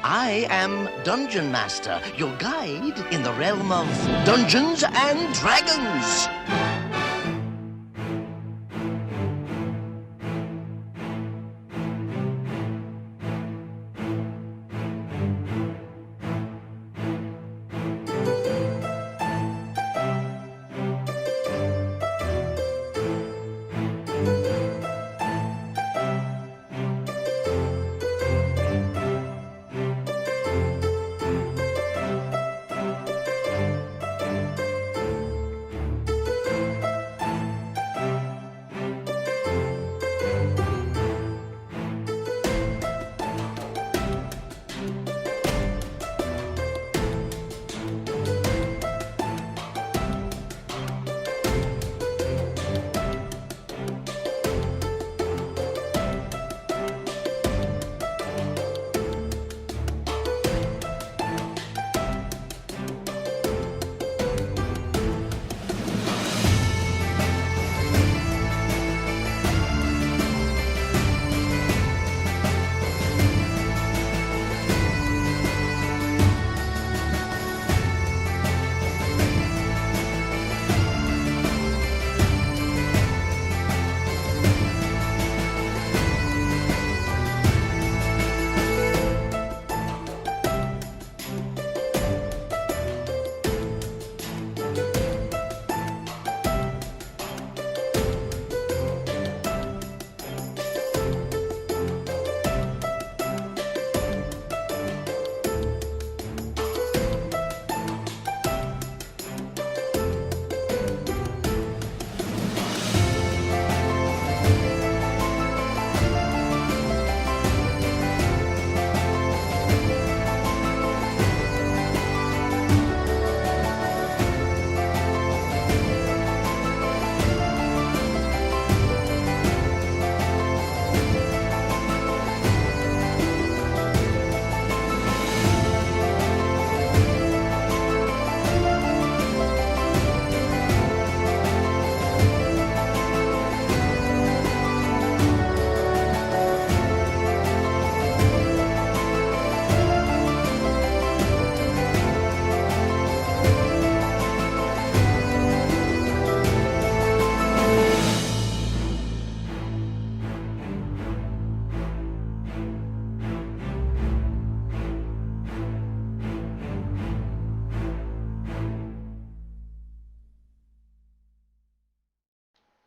I am Dungeon Master, your guide in the realm of Dungeons and Dragons.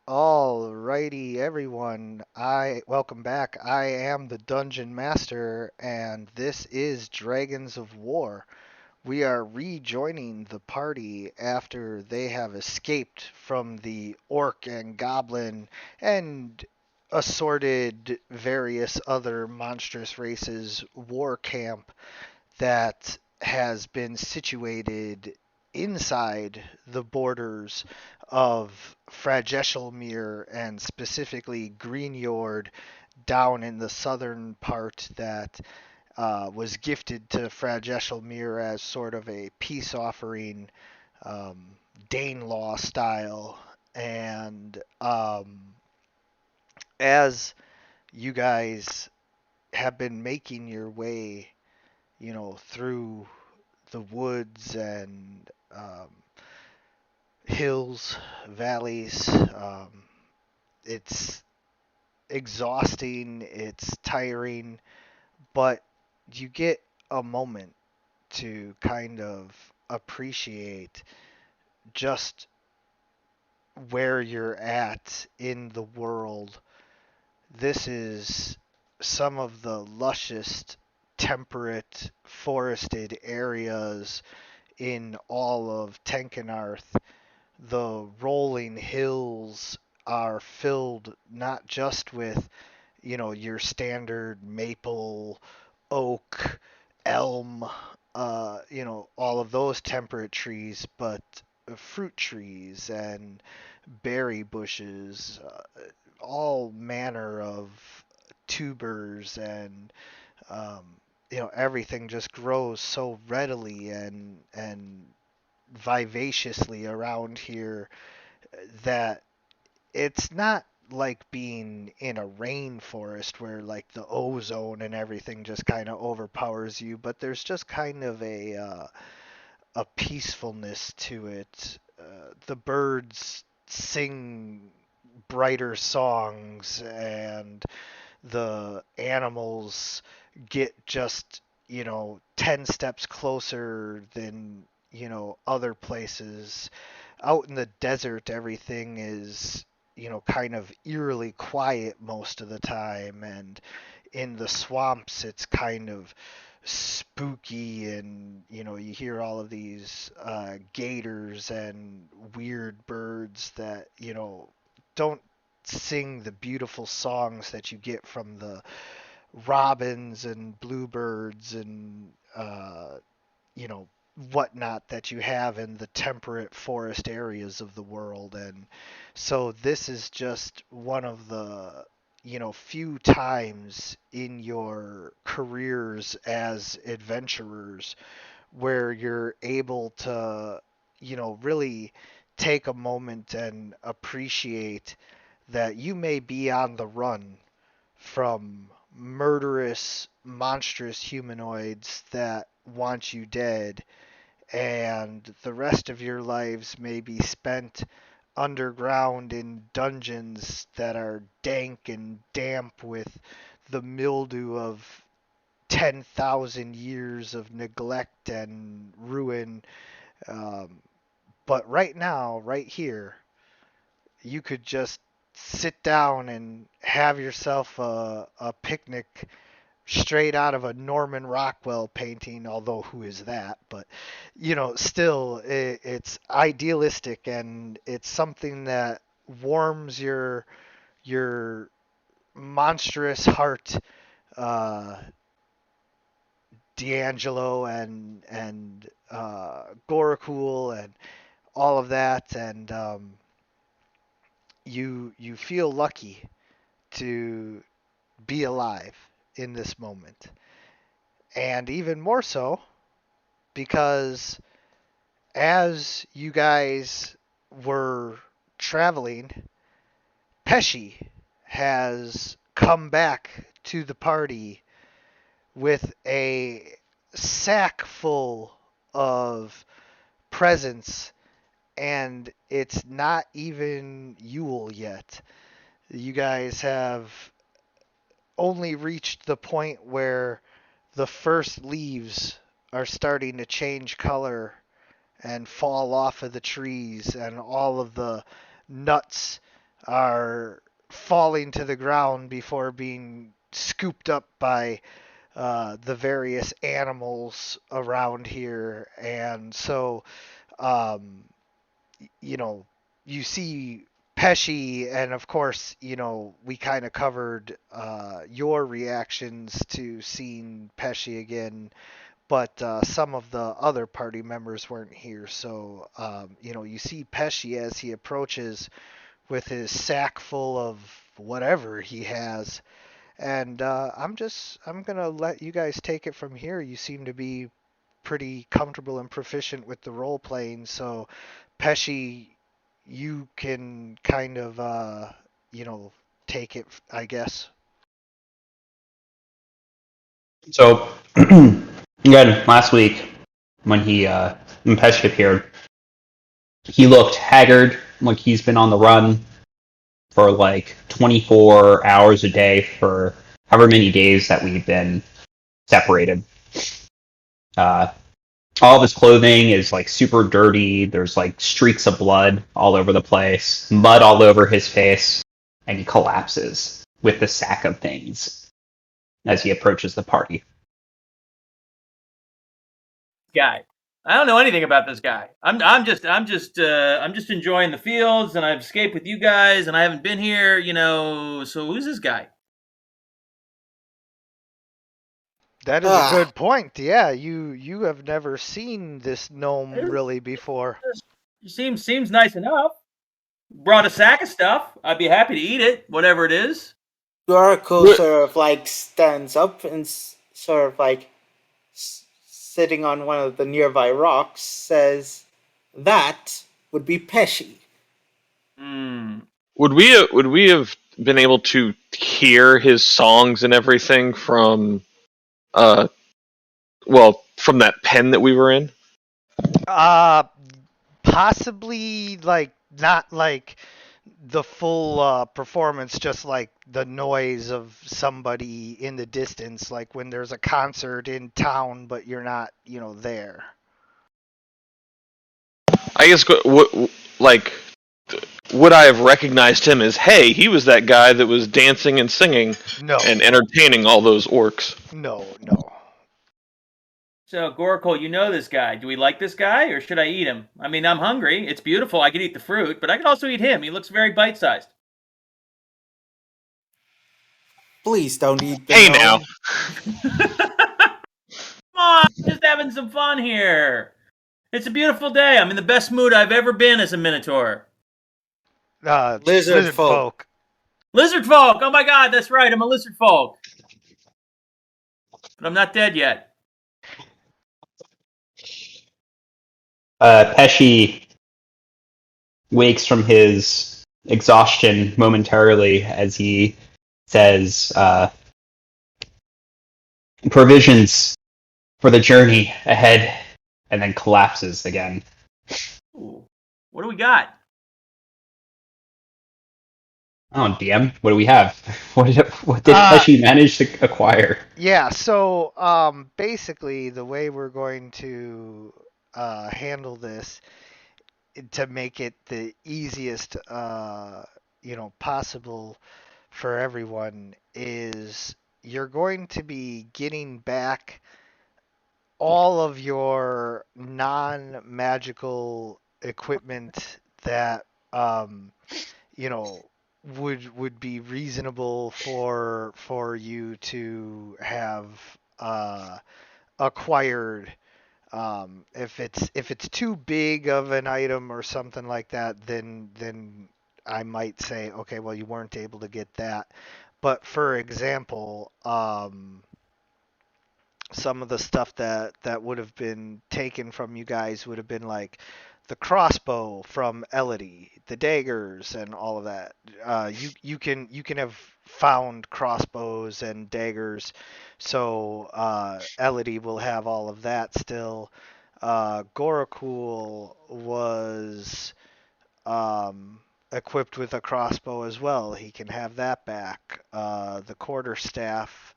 Alrighty, everyone. I welcome back. I am the Dungeon Master, and this is Dragons of War. We are rejoining the party after they have escaped from the orc and goblin and assorted various other monstrous races war camp that has been situated inside the borders of Frageshelmere and specifically Greenyord down in the southern part that was gifted to Frageshelmere as sort of a peace offering, um, Danelaw style. And as you guys have been making your way, through the woods and hills, valleys. It's exhausting, it's tiring, but you get a moment to kind of appreciate just where you're at in the world. This is some of the lushest, temperate, forested areas in all of Tenkenarth. The rolling hills are filled not just with, your standard maple, oak, elm, all of those temperate trees, but fruit trees and berry bushes, all manner of tubers and um, everything just grows so readily and vivaciously around here that it's not like being in a rainforest where like the ozone and everything just kind of overpowers you, but there's just kind of a peacefulness to it. The birds sing brighter songs, and the animals get just 10 steps closer than other places. Out in the desert, everything is kind of eerily quiet most of the time, and in the swamps it's kind of spooky, and you hear all of these gators and weird birds that don't sing the beautiful songs that you get from the robins and bluebirds and you know whatnot that you have in the temperate forest areas of the world. And so this is just one of the few times in your careers as adventurers where you're able to really take a moment and appreciate that you may be on the run from murderous, monstrous humanoids that want you dead, and the rest of your lives may be spent underground in dungeons that are dank and damp with the mildew of 10,000 years of neglect and ruin. Um, but right now, right here, you could just sit down and have yourself a picnic straight out of a Norman Rockwell painting, although who is that? But still, it's idealistic, and it's something that warms your monstrous heart, uh, D'Angelo and Gorakul and all of that, and you feel lucky to be alive in this moment, and even more so because as you guys were traveling, Pesci has come back to the party with a sack full of presents, and it's not even Yule yet. You guys have only reached the point where the first leaves are starting to change color and fall off of the trees, and all of the nuts are falling to the ground before being scooped up by the various animals around here. And so, um, you know, you see Pesci, and of course, we kind of covered your reactions to seeing Pesci again, but some of the other party members weren't here. So, you see Pesci as he approaches with his sack full of whatever he has, and I'm gonna let you guys take it from here. You seem to be pretty comfortable and proficient with the role playing, so Pesci, you can kind of you know take it, I guess. So again, last week when when Pesci appeared, he looked haggard, like he's been on the run for like 24 hours a day for however many days that we've been separated. Uh, all of his clothing is like super dirty. There's like streaks of blood all over the place, mud all over his face, and he collapses with the sack of things as he approaches the party. Guy. I don't know anything about this guy. I'm just enjoying the fields, and I've escaped with you guys, and I haven't been here, So who's this guy? That is a good point. Yeah, you have never seen this gnome really before. Seems nice enough. Brought a sack of stuff. I'd be happy to eat it, whatever it is. Yoraku sort of like stands up and sort of like sitting on one of the nearby rocks says, "That would be Pesci." would we have been able to hear his songs and everything from from that pen that we were in? Possibly like not like the full performance, just like the noise of somebody in the distance, like when there's a concert in town, but you're not, there. I guess would I have recognized him as, hey, he was that guy that was dancing and singing No, and entertaining all those orcs? no. So, Goracle, you know this guy. Do we like this guy, or should I eat him? I mean, I'm hungry. It's beautiful. I could eat the fruit, but I could also eat him. He looks very bite-sized. Please don't eat the Hey gnome. now. Come on, just having some fun here. It's a beautiful day. I'm in the best mood I've ever been as a Minotaur. Lizard folk. Lizard folk! Oh my god, that's right. I'm a lizard folk. But I'm not dead yet. Pesci wakes from his exhaustion momentarily as he says, provisions for the journey ahead, and then collapses again. Ooh. What do we got? Oh, DM, what do we have? What did Pesci manage to acquire? Yeah, so basically the way we're going to handle this to make it the easiest possible for everyone is you're going to be getting back all of your non-magical equipment that would be reasonable for you to have acquired. If it's too big of an item or something like that, then I might say, okay, well, you weren't able to get that. But for example, some of the stuff that would have been taken from you guys would have been like the crossbow from Elodie, the daggers, and all of that. You can have found crossbows and daggers, so Elodie will have all of that still. Gorakul was equipped with a crossbow as well. He can have that back. The quarterstaff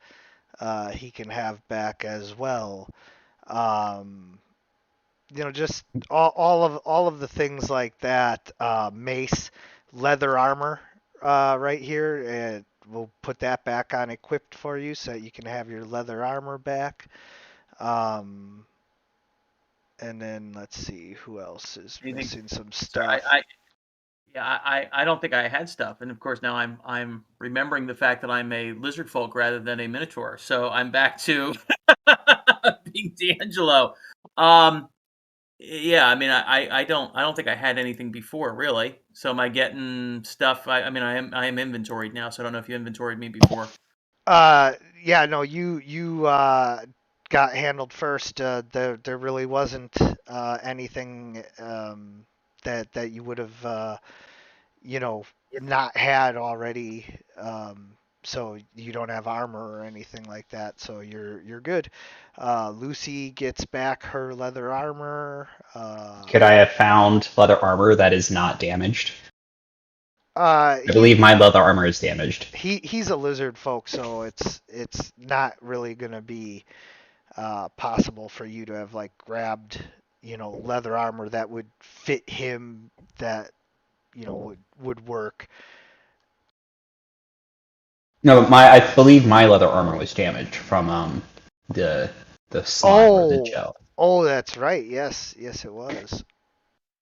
he can have back as well. Just all of the things like that. Mace, leather armor, right here. And we'll put that back on equipped for you, so that you can have your leather armor back. And then let's see who else is missing some stuff. I don't think I had stuff, and of course now I'm remembering the fact that I'm a lizard folk rather than a minotaur, so I'm back to being D'Angelo. Yeah, I mean I don't think I had anything before really. So am I getting stuff? I am inventoried now, so I don't know if you inventoried me before. Yeah, no, you got handled first. There really wasn't anything that you would have not had already. So you don't have armor or anything like that. So you're good. Lucy gets back her leather armor. Could I have found leather armor that is not damaged? I He, believe my leather armor is damaged. he's a lizard folk, so it's not really gonna be possible for you to have like grabbed leather armor that would fit him, that would work. No, I believe my leather armor was damaged from the slime or the gel. Oh, that's right. Yes, it was.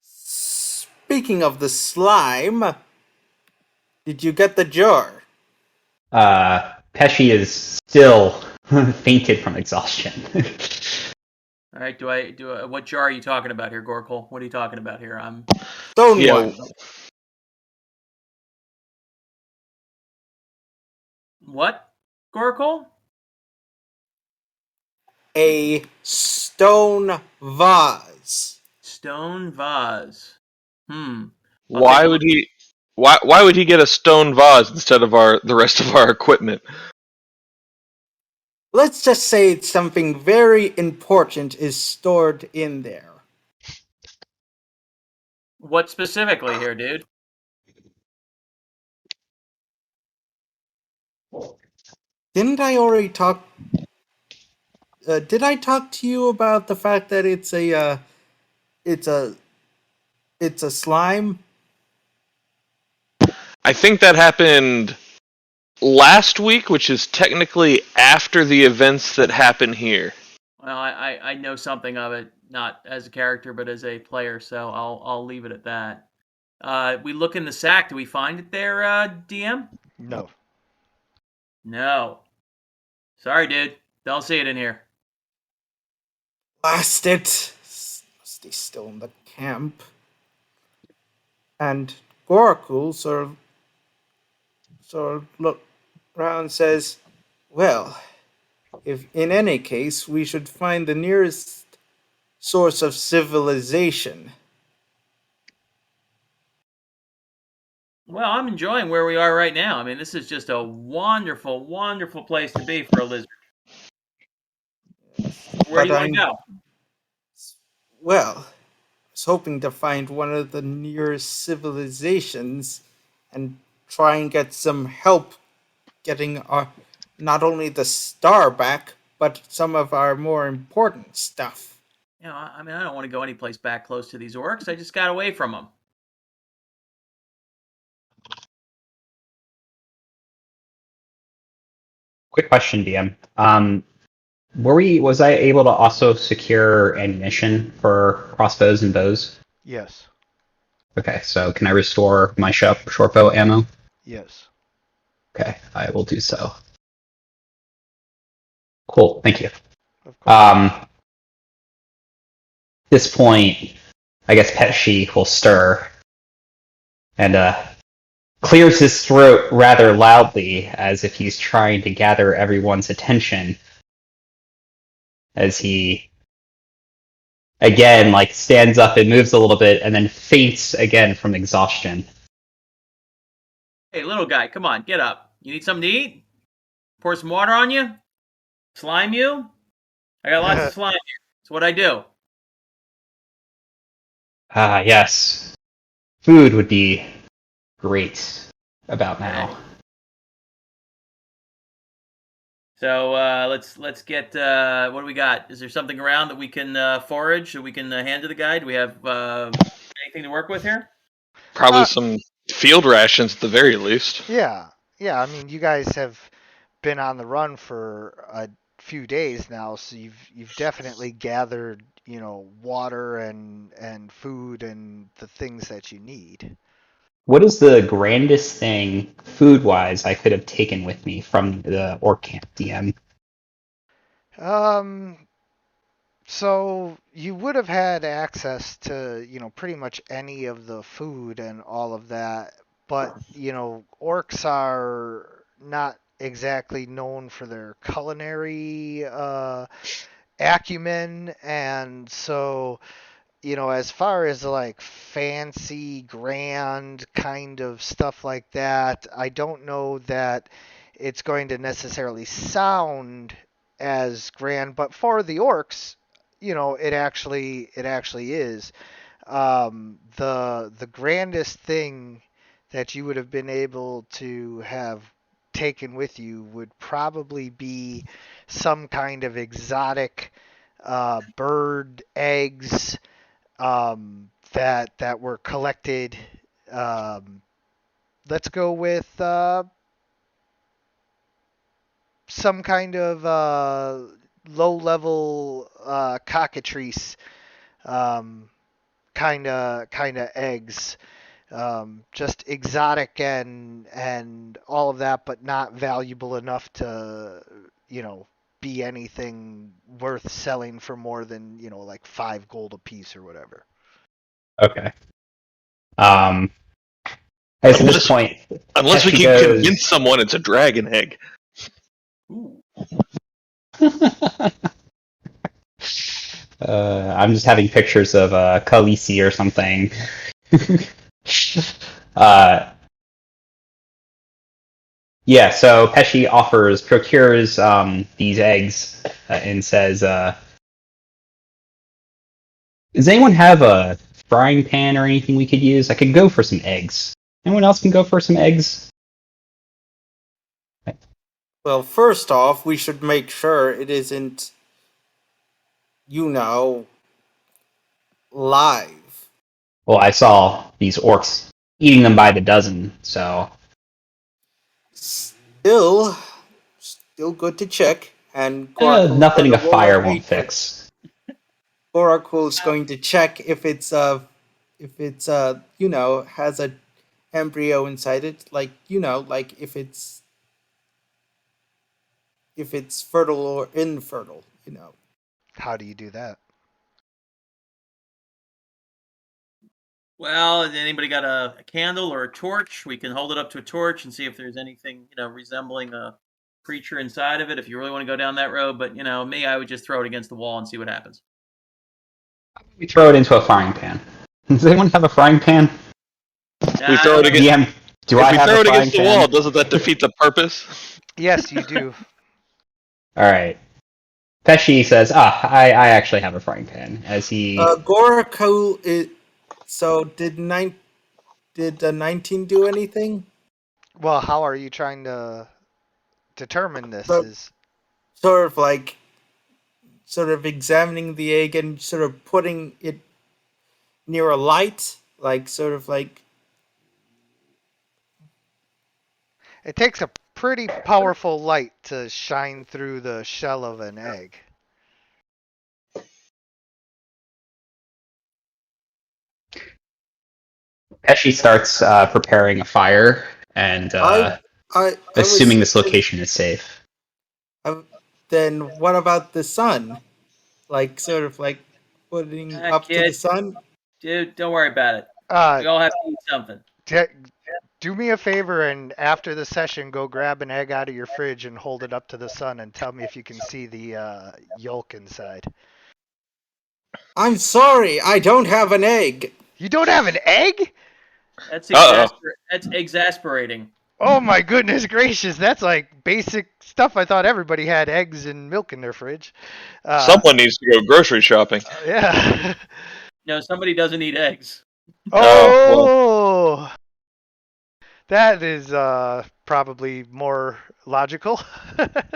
Speaking of the slime, did you get the jar? Pesci is still fainted from exhaustion. All right, what jar are you talking about here, Gorakul? What are you talking about here? Stone Yeah. one. What, Gorakul? A stone vase. Stone vase. Why would he Why would he get a stone vase instead of the rest of our equipment? Let's just say something very important is stored in there. What specifically here, dude? Didn't I already talk? Did I talk to you about the fact that it's a slime? I think that happened last week, which is technically after the events that happen here. Well, I know something of it, not as a character, but as a player, so I'll leave it at that. We look in the sack. Do we find it there, DM? No. No. Sorry, dude. Don't see it in here. Blast it! Must be still in the camp. And Gorakul sort of look around and says, well, if in any case we should find the nearest source of civilization. Well, I'm enjoying where we are right now. I mean, this is just a wonderful, wonderful place to be for a lizard. Where do you want to go? Well, I was hoping to find one of the nearest civilizations and try and get some help getting not only the star back, but some of our more important stuff. You know, I mean, I don't want to go any place back close to these orcs. I just got away from them. Quick question, DM. Was I able to also secure ammunition for crossbows and bows? Yes. Okay, so can I restore my short bow ammo? Yes. Okay, I will do so. Cool, thank you. Of course. This point, I guess Pesci will stir and clears his throat rather loudly, as if he's trying to gather everyone's attention. As he, again, stands up and moves a little bit, and then faints again from exhaustion. Hey, little guy, come on, get up. You need something to eat? Pour some water on you? Slime you? I got lots of slime here. It's what I do. Ah, yes. Food would be great about now. So let's get what do we got? Is there something around that we can forage that we can hand to the guy? Do we have anything to work with here? Probably some field rations at the very least. Yeah. I mean, you guys have been on the run for a few days now, so you've definitely gathered, water and food and the things that you need. What is the grandest thing, food-wise, I could have taken with me from the orc camp, DM? So you would have had access to, pretty much any of the food and all of that, but, orcs are not exactly known for their culinary acumen, and so, as far as fancy, grand kind of stuff like that, I don't know that it's going to necessarily sound as grand, but for the orcs, it actually is. The grandest thing that you would have been able to have taken with you would probably be some kind of exotic bird eggs that were collected. Let's go with some kind of low-level cockatrice kind of eggs. Just exotic and all of that, but not valuable enough to, be anything worth selling for more than, 5 gold a piece or whatever. Okay. At this point, Unless we Pesci can goes- convince someone it's a dragon egg. Ooh. I'm just having pictures of Khaleesi or something. Yeah, so Pesci procures these eggs and says, does anyone have a frying pan or anything we could use? I could go for some eggs. Anyone else can go for some eggs? Well, first off, we should make sure it isn't, live. Well, I saw these orcs eating them by the dozen, so... Still good to check. And nothing a fire won't fix. Gorakul's going to check if it's has a embryo inside it, like if it's fertile or infertile. How do you do that? Well, has anybody got a candle or a torch? We can hold it up to a torch and see if there's anything, resembling a creature inside of it, if you really want to go down that road. But, me, I would just throw it against the wall and see what happens. We throw it into a frying pan. Does anyone have a frying pan? We throw it against. DM, do If I we have throw a it frying against the pan? wall, doesn't that defeat the purpose? Yes, you do. Alright. Pesci says, I actually have a frying pan, as he... Gorakul is... So, did the 19 do anything? Well, how are you trying to determine this? But- Sort of examining the egg and sort of putting it near a light, It takes a pretty powerful light to shine through the shell of an egg. Pesci starts preparing a fire, and assuming this location is safe. Then what about the sun? Putting up to the kid. sun? Dude, don't worry about it. We all have to eat something. Do me a favor and after the session, go grab an egg out of your fridge and hold it up to the sun and tell me if you can see the yolk inside. I'm sorry, I don't have an egg. You don't have an egg? That's Uh-oh. that's exasperating. Oh my goodness gracious, that's like basic stuff. I thought everybody had eggs and milk in their fridge. Someone needs to go grocery shopping. Yeah. No, somebody doesn't eat eggs. Oh! That is probably more logical.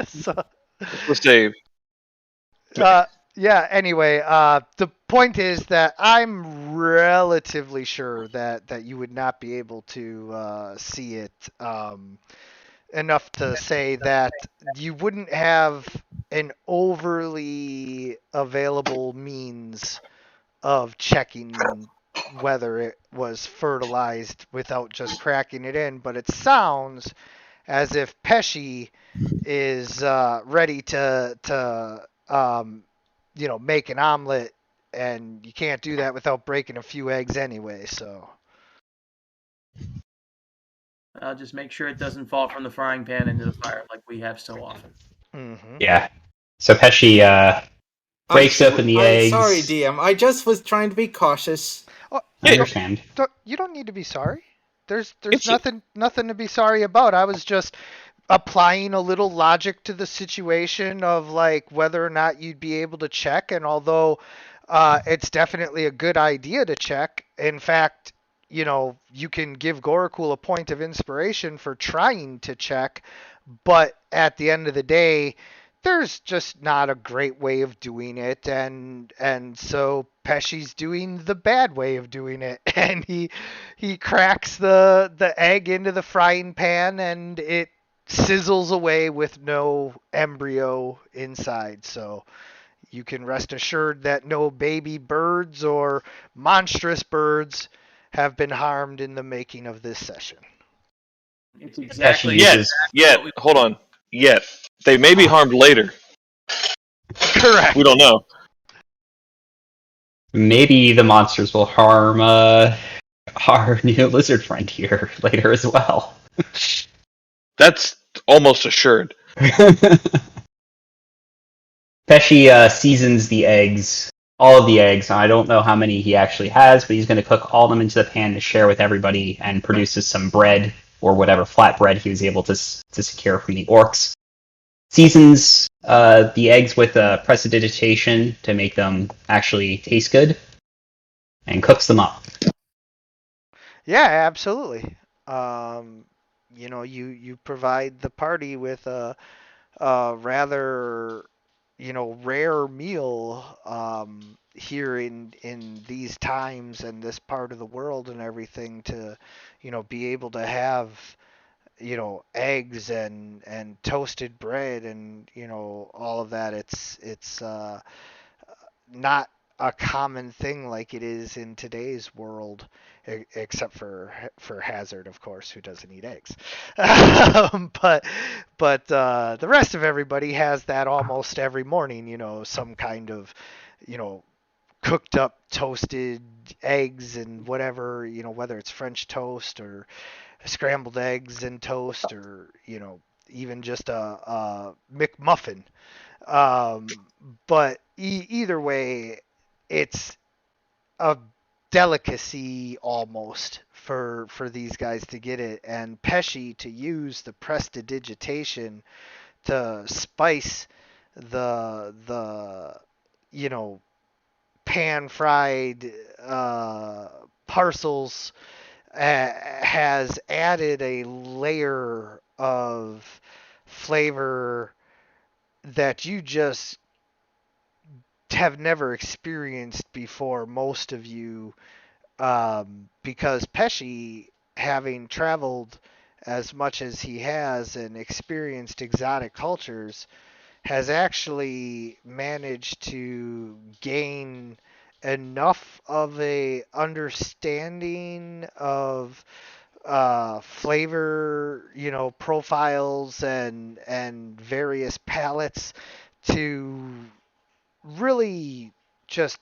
So, Let's save. yeah, anyway, the point is that I'm relatively sure that you would not be able to see it enough to say that you wouldn't have an overly available means of checking whether it was fertilized without just cracking it in, but it sounds as if Pesci is ready to make an omelet, and you can't do that without breaking a few eggs anyway, so. I'll just make sure it doesn't fall from the frying pan into the fire like we have so often. Mm-hmm. Yeah. So Pesci breaks open the eggs. I'm sorry, DM. I just was trying to be cautious. I understand. You don't need to be sorry. There's It's- nothing to be sorry about. I was just applying a little logic to the situation of like whether or not you'd be able to check, and although it's definitely a good idea to check, in fact, you can give Gorakul a point of inspiration for trying to check, but at the end of the day, there's just not a great way of doing it, and so Pesci's doing the bad way of doing it, and he cracks the egg into the frying pan, and it sizzles away with no embryo inside. So you can rest assured that no baby birds or monstrous birds have been harmed in the making of this session. It's exactly Yet, hold on. Yet. They may be harmed later. Correct. We don't know. Maybe the monsters will harm our new lizard friend here later as well. That's almost assured. Pesci seasons the eggs, all of the eggs. I don't know how many he actually has, but he's going to cook all of them into the pan to share with everybody, and produces some bread or whatever flatbread he was able to secure from the orcs. Seasons the eggs with prestidigitation to make them actually taste good, and cooks them up. Yeah, absolutely. You provide the party with a rather rare meal here in these times and this part of the world and everything to be able to have eggs and toasted bread and all of that. It's not a common thing like it is in today's world, except for Hazard, of course, who doesn't eat eggs. But the rest of everybody has that almost every morning. Some kind of cooked up toasted eggs and whatever. Whether it's French toast or scrambled eggs and toast, or even just a McMuffin. But either way, it's a delicacy almost for these guys to get it, and Pesci to use the prestidigitation to spice the pan fried parcels has added a layer of flavor that you just have never experienced before, most of you, because Pesci, having traveled as much as he has and experienced exotic cultures, has actually managed to gain enough of a understanding of flavor, profiles and various palettes to really just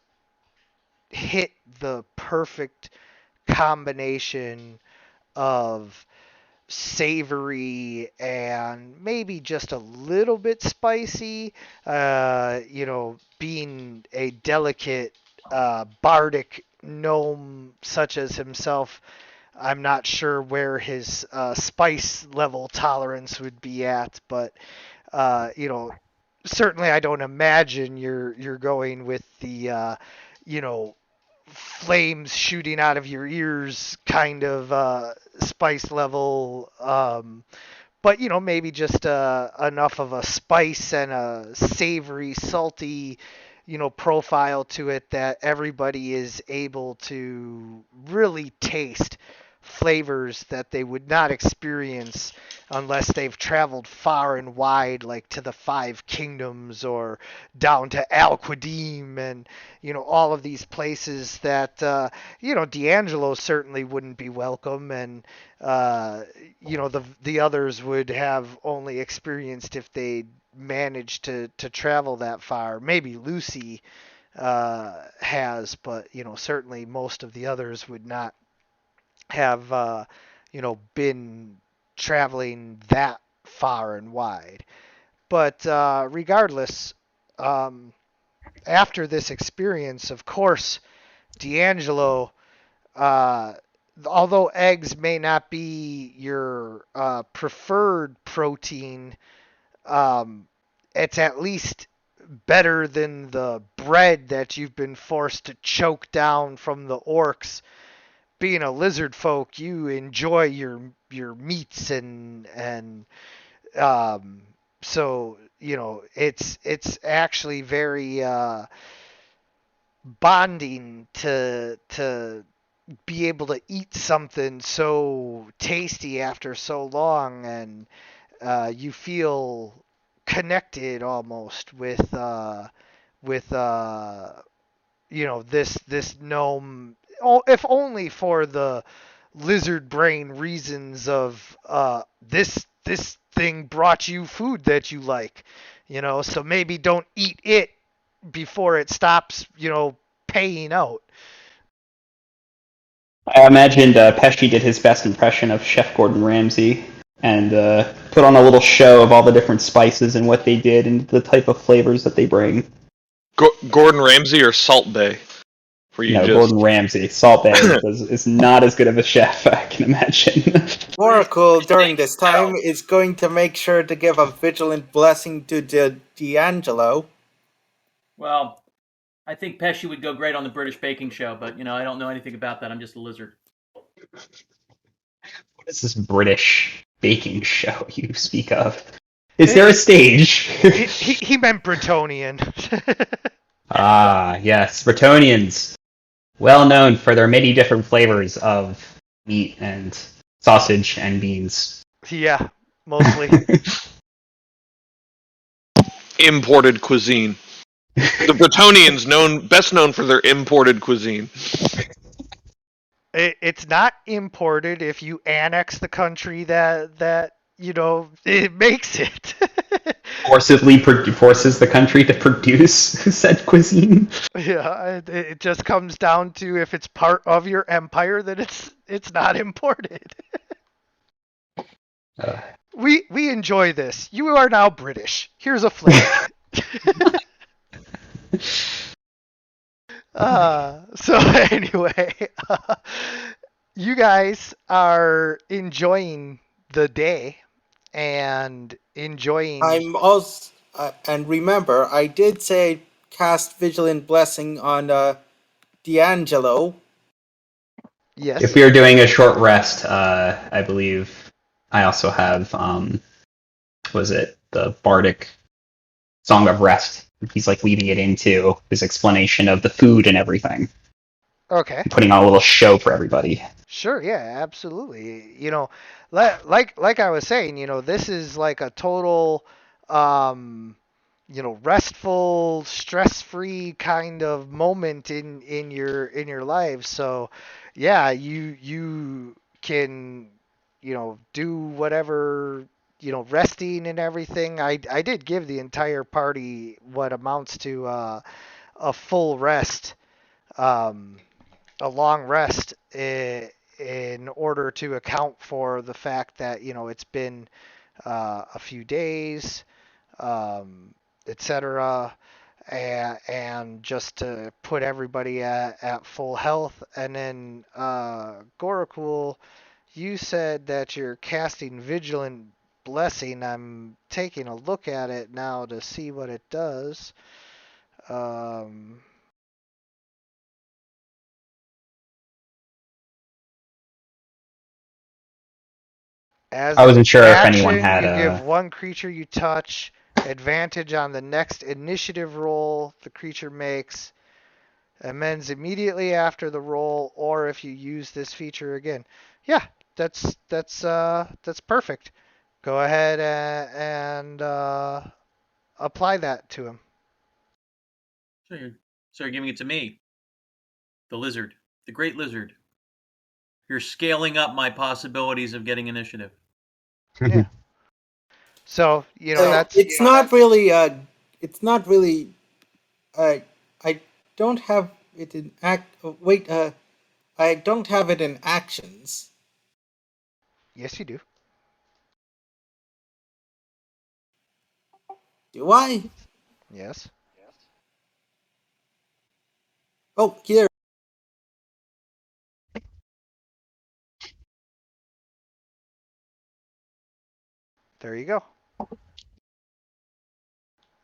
hit the perfect combination of savory and maybe just a little bit spicy, being a delicate bardic gnome such as himself. I'm not sure where his spice level tolerance would be at, but certainly I don't imagine you're going with the flames shooting out of your ears kind of spice level. But maybe just enough of a spice and a savory, salty, profile to it that everybody is able to really taste flavors that they would not experience unless they've traveled far and wide, like to the Five Kingdoms or down to Al Qadim and all of these places that D'Angelo certainly wouldn't be welcome, and the others would have only experienced if they managed to travel that far. Maybe Lucy has, but certainly most of the others would not have been traveling that far and wide. But regardless, after this experience, of course, D'Angelo, although eggs may not be your preferred protein, it's at least better than the bread that you've been forced to choke down from the orcs. Being a lizard folk, you enjoy your meats and so it's actually very bonding to be able to eat something so tasty after so long, and you feel connected almost with this gnome, if only for the lizard brain reasons of this thing brought you food that you like, so maybe don't eat it before it stops, paying out. I imagined Pesci did his best impression of Chef Gordon Ramsay and put on a little show of all the different spices and what they did and the type of flavors that they bring. Gordon Ramsay or Salt Bay where you No, just Gordon Ramsay. Salt Bay is not as good of a chef, I can imagine. Oracle during this time is going to make sure to give a vigilant blessing to D'Angelo. Well, I think Pesci would go great on the British baking show, but I don't know anything about that. I'm just a lizard. What is this British baking show you speak of? Is there a stage? he meant Bretonian. Ah, yes, Bretonians. Well known for their many different flavors of meat and sausage and beans. Yeah, mostly. imported cuisine. The Bretonians best known for their imported cuisine. It's not imported if you annex the country that it makes it. Forces the country to produce said cuisine. Yeah, it just comes down to if it's part of your empire, then it's not imported. We enjoy this. You are now British. Here's a flag. So anyway, you guys are enjoying the day and enjoying. I'm also, and remember, I did say cast Vigilant Blessing on D'Angelo. Yes. If we are doing a short rest, I believe I also have, was it the Bardic Song of Rest? He's like weaving it into his explanation of the food and everything. Okay. Putting on a little show for everybody. Sure, yeah, absolutely. Like I was saying, this is like a total restful, stress-free kind of moment in your life. So, yeah, you can, do whatever, resting and everything. I did give the entire party what amounts to a full rest, a long rest, in order to account for the fact that it's been a few days, etc., and just to put everybody at full health. And then Gorakul, you said that you're casting Vigilant Blessing. I'm taking a look at it now to see what it does. As I wasn't sure if action, anyone had you a... give one creature you touch advantage on the next initiative roll the creature makes, amends immediately after the roll, or if you use this feature again. Yeah, that's perfect. Go ahead and apply that to him. So you're giving it to me, the lizard, the great lizard. You're scaling up my possibilities of getting initiative. Yeah. So that's. It's not really. It's not really. I don't have it in Wait. I don't have it in actions. Yes, you do. Do I? Yes. Oh, here. There you go.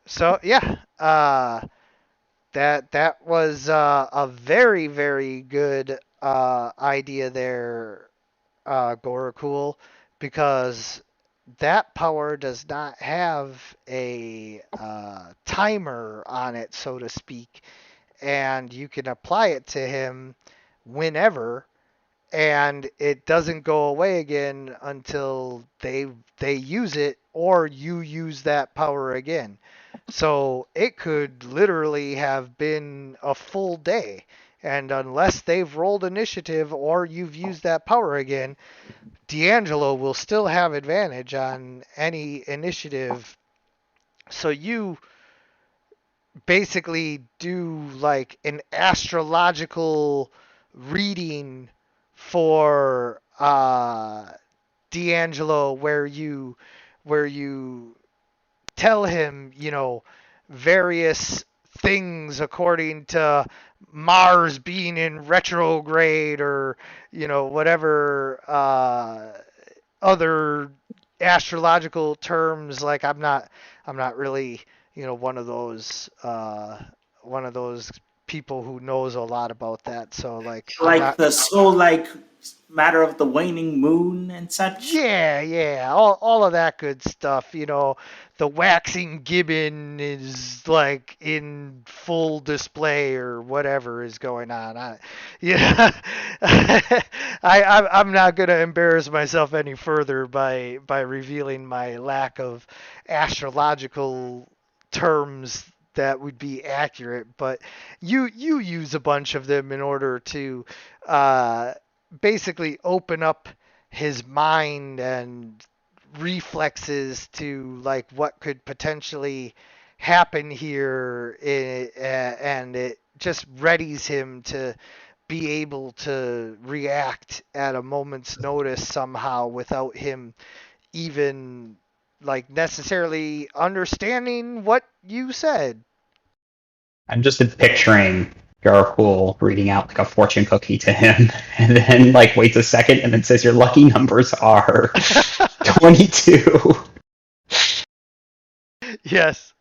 So yeah, that was a very, very good idea there, Gorakul, because that power does not have a timer on it, so to speak, and you can apply it to him whenever, and it doesn't go away again until they use it or you use that power again. So it could literally have been a full day, and unless they've rolled initiative or you've used that power again, D'Angelo will still have advantage on any initiative. So you basically do like an astrological reading for D'Angelo, where you tell him, various things according to Mars being in retrograde or whatever other astrological terms. Like I'm not really one of those people who knows a lot about that. So like I'm Like not. the soul, like matter of the waning moon and such. Yeah, all of that good stuff. The waxing gibbon is like in full display or whatever is going on. Yeah, I'm not gonna embarrass myself any further by revealing my lack of astrological terms that would be accurate. But you use a bunch of them in order to basically open up his mind and reflexes to like what could potentially happen here, and it just readies him to be able to react at a moment's notice somehow without him even like necessarily understanding what you said. I'm just picturing Garcool reading out like a fortune cookie to him, and then like waits a second, and then says, "Your lucky numbers are 22." Yes.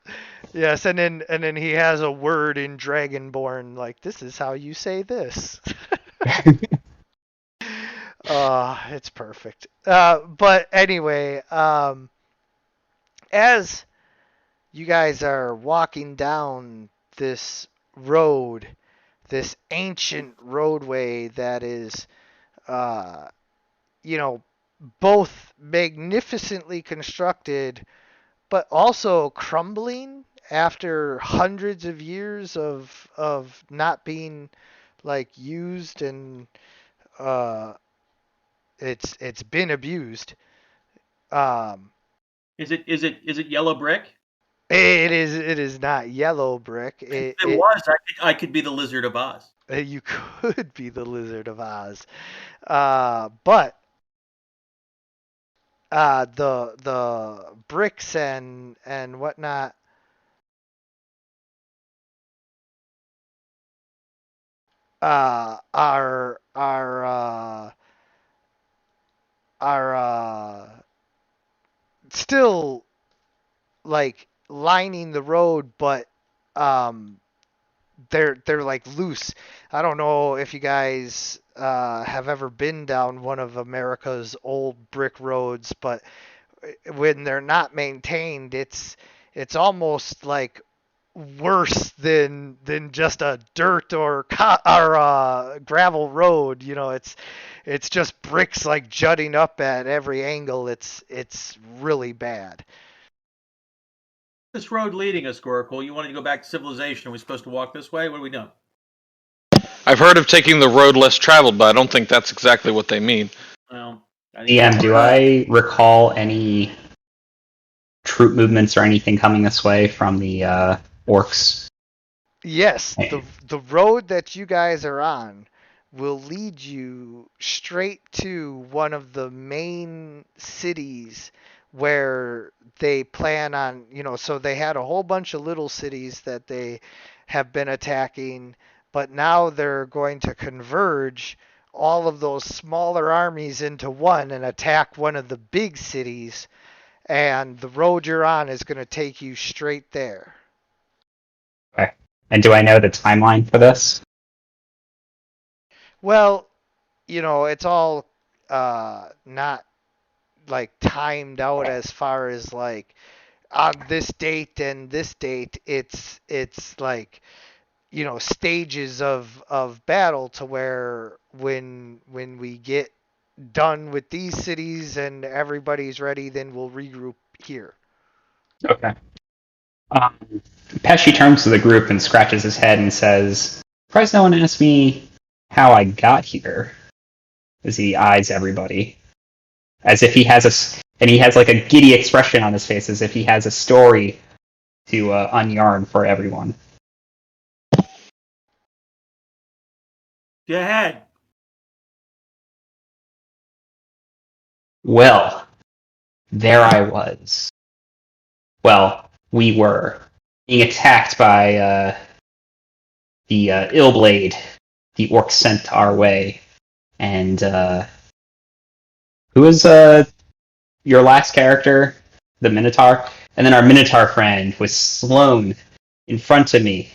Yes, and then he has a word in Dragonborn like, this is how you say this. It's perfect. But anyway, as you guys are walking down this road, this ancient roadway that is, uh, both magnificently constructed, but also crumbling after hundreds of years of not being like used, and uh, it's been abused. Um, Is it yellow brick? it is not yellow brick. If it was, I could be the Lizard of Oz. You could be the Lizard of Oz, but the bricks and whatnot are still like lining the road, but they're like loose. I don't know if you guys have ever been down one of America's old brick roads, but when they're not maintained, it's almost like worse than just a dirt or gravel road. It's just bricks like jutting up at every angle. It's really bad. This road leading us, Goracle. You wanted to go back to civilization. Are we supposed to walk this way? What are we doing? I've heard of taking the road less traveled, but I don't think that's exactly what they mean. Well, DM, do I recall any troop movements or anything coming this way from the orcs? Yes, the road that you guys are on will lead you straight to one of the main cities where they plan on, so they had a whole bunch of little cities that they have been attacking, but now they're going to converge all of those smaller armies into one and attack one of the big cities, and the road you're on is going to take you straight there. Okay. And do I know the timeline for this? Well, it's all not like timed out as far as like on this date and this date. It's like stages of battle to where when we get done with these cities and everybody's ready, then we'll regroup here. Okay. Pesci turns to the group and scratches his head and says, "Surprised no one asked me how I got here," as he eyes everybody. As if he has and he has like a giddy expression on his face, as if he has a story to unyarn for everyone. Go ahead. Well, there I was. Well, we were being attacked by the Illblade the orcs sent our way. And who was your last character? The Minotaur? And then our Minotaur friend was Sloane in front of me.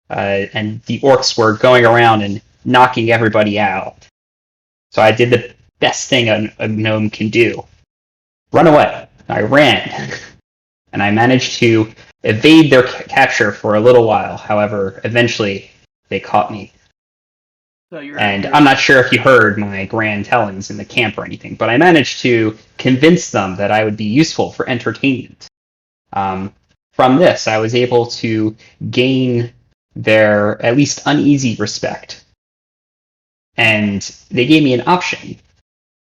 And the orcs were going around and knocking everybody out. So I did the best thing a gnome can do. Run away. I ran. And I managed to evade their capture for a little while. However, eventually they caught me. So And I'm not sure if you heard my grand tellings in the camp or anything, but I managed to convince them that I would be useful for entertainment. From this, I was able to gain their at least uneasy respect. And they gave me an option,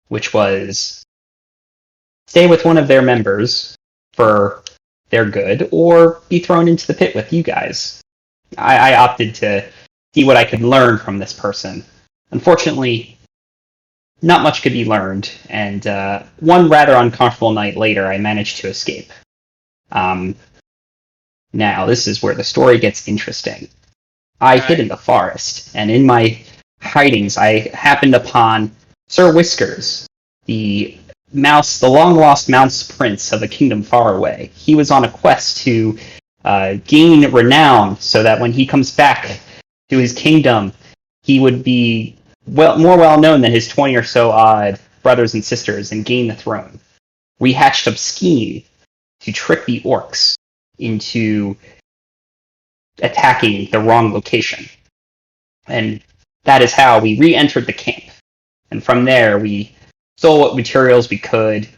which was stay with one of their members for their good, or be thrown into the pit with you guys. I opted to see what I could learn from this person. Unfortunately, not much could be learned, and one rather uncomfortable night later, I managed to escape. Now, this is where the story gets interesting. I hid in the forest, and in my hidings, I happened upon Sir Whiskers, the long-lost mouse prince of a kingdom far away. He was on a quest to gain renown so that when he comes back to his kingdom, he would be more well known than his 20 or so odd brothers and sisters and gain the throne. We hatched up a scheme to trick the orcs into attacking the wrong location. And that is how we re-entered the camp. And from there, we stole what materials we could,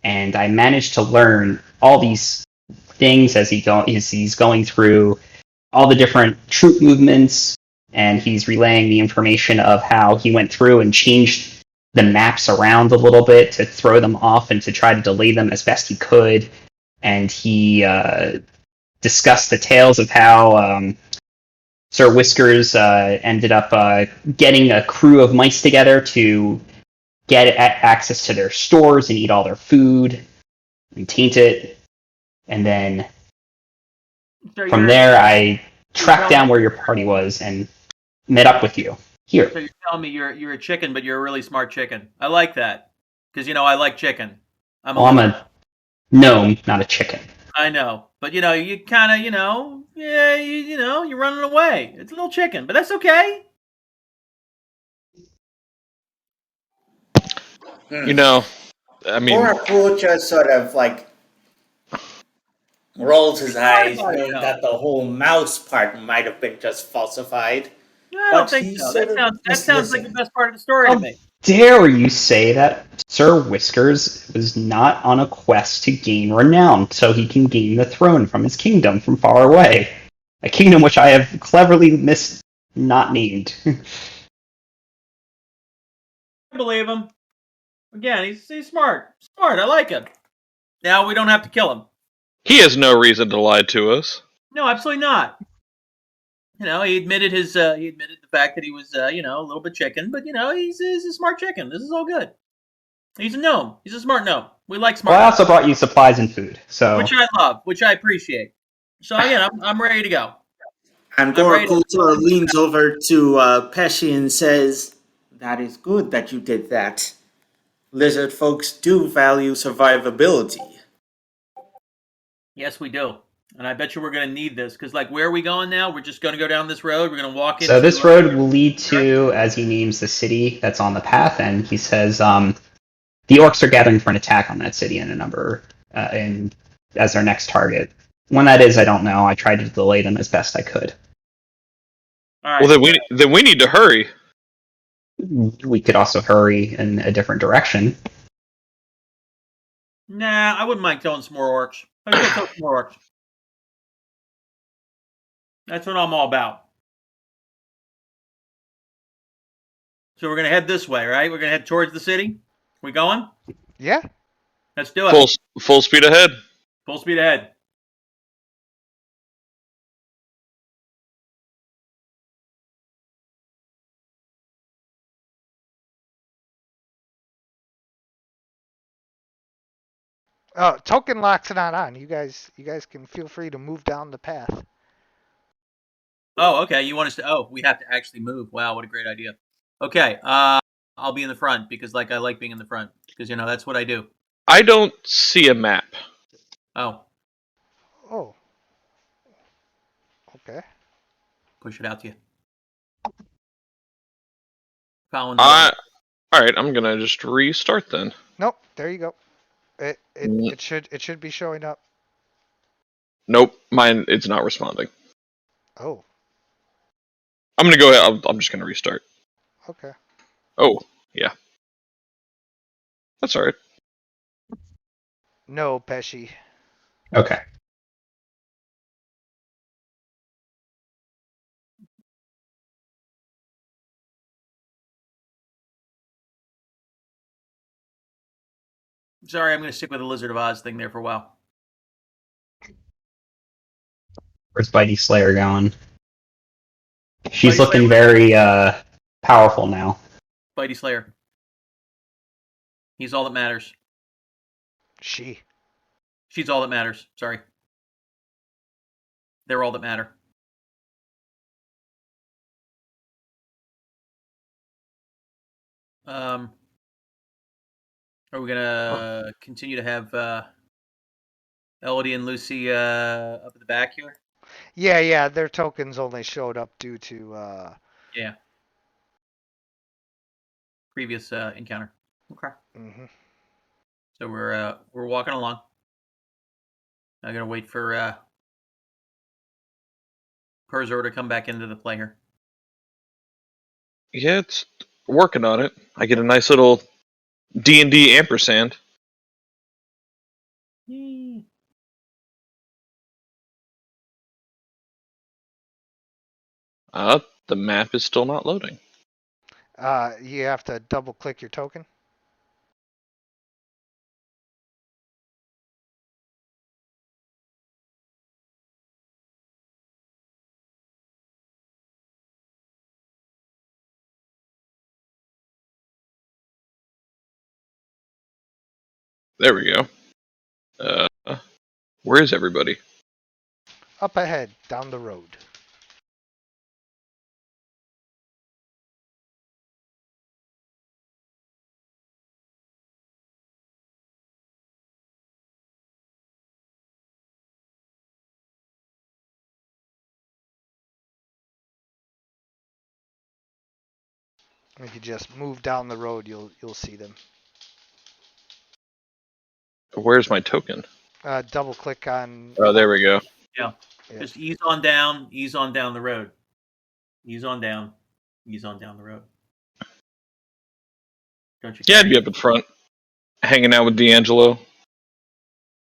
and I managed to learn all these things as he's going through all the different troop movements, and he's relaying the information of how he went through and changed the maps around a little bit to throw them off and to try to delay them as best he could. And he discussed the tales of how Sir Whiskers ended up getting a crew of mice together to get access to their stores and eat all their food and taint it. And then from there, I tracked down where your party was and met up with you here. So you're telling me you're a chicken, but you're a really smart chicken. I like that because I like chicken. I'm a gnome, not a chicken. I know, but you kind of you're running away. It's a little chicken, but that's okay. I mean, Or just sort of like rolls his eyes, knowing that the whole mouse part might have been just falsified. No, I don't think so. That sounds like the best part of the story to me. Dare you say that Sir Whiskers was not on a quest to gain renown so he can gain the throne from his kingdom from far away? A kingdom which I have cleverly not named. I believe him. Again, he's smart. Smart, I like him. Now we don't have to kill him. he has no reason to lie to us. No, absolutely not. He admitted the fact that he was a little bit chicken, but he's a smart chicken. This is all good. He's a gnome. He's a smart gnome. We like smart. Well, I also brought you supplies and food, so which I love, which I appreciate. So again, I'm ready to go. And Gorokultor leans over to Pesci and says, "That is good that you did that. Lizard folks do value survivability." Yes, we do. And I bet you we're going to need this because, where are we going now? We're just going to go down this road. We're going to walk in. So this road will lead to, as he names the city that's on the path, and he says, the orcs are gathering for an attack on that city in a number, as their next target. When that is, I don't know. I tried to delay them as best I could. All right. Well, then we need to hurry. We could also hurry in a different direction. Nah, I wouldn't mind killing some more orcs. Let's go kill some more orcs. That's what I'm all about. So we're going to head this way, right? We're going to head towards the city. We going? Yeah. Let's do it. Full speed ahead. Full speed ahead. Oh, token lock's not on. You guys can feel free to move down the path. Oh, okay. You want us to? Oh, we have to actually move. Wow, what a great idea. Okay, I'll be in the front because I like being in the front because that's what I do. I don't see a map. Oh, Oh. Okay. push it out to you. Following the road. All right, I'm gonna just restart then. Nope. There you go. It Mm. it should be showing up. Nope, mine it's not responding. Oh. I'm gonna go ahead. I'm just gonna restart. Okay. Oh, yeah. That's all right. No, Pesci. Okay. Sorry, I'm going to stick with the Lizard of Oz thing there for a while. Where's Bitey Slayer going? She's Bitey looking Slayer. very powerful now. Bitey Slayer. He's all that matters. She's all that matters. Sorry. They're all that matter. Are we gonna continue to have Elodie and Lucy up at the back here? Yeah. Their tokens only showed up due to Yeah. Previous encounter. Okay. Mhm. So we're walking along. I'm gonna wait for Curzor to come back into the play here. Yeah, it's working on it. I get a nice little D&D ampersand. The map is still not loading. You have to double click your token. There we go. Where is everybody? Up ahead, down the road. If you just move down the road, you'll see them. Where's my token? Double click on. Oh, there we go. Yeah. Yeah. Just ease on down the road. Ease on down the road. Don't you? Yeah, I'd be up in front, hanging out with D'Angelo.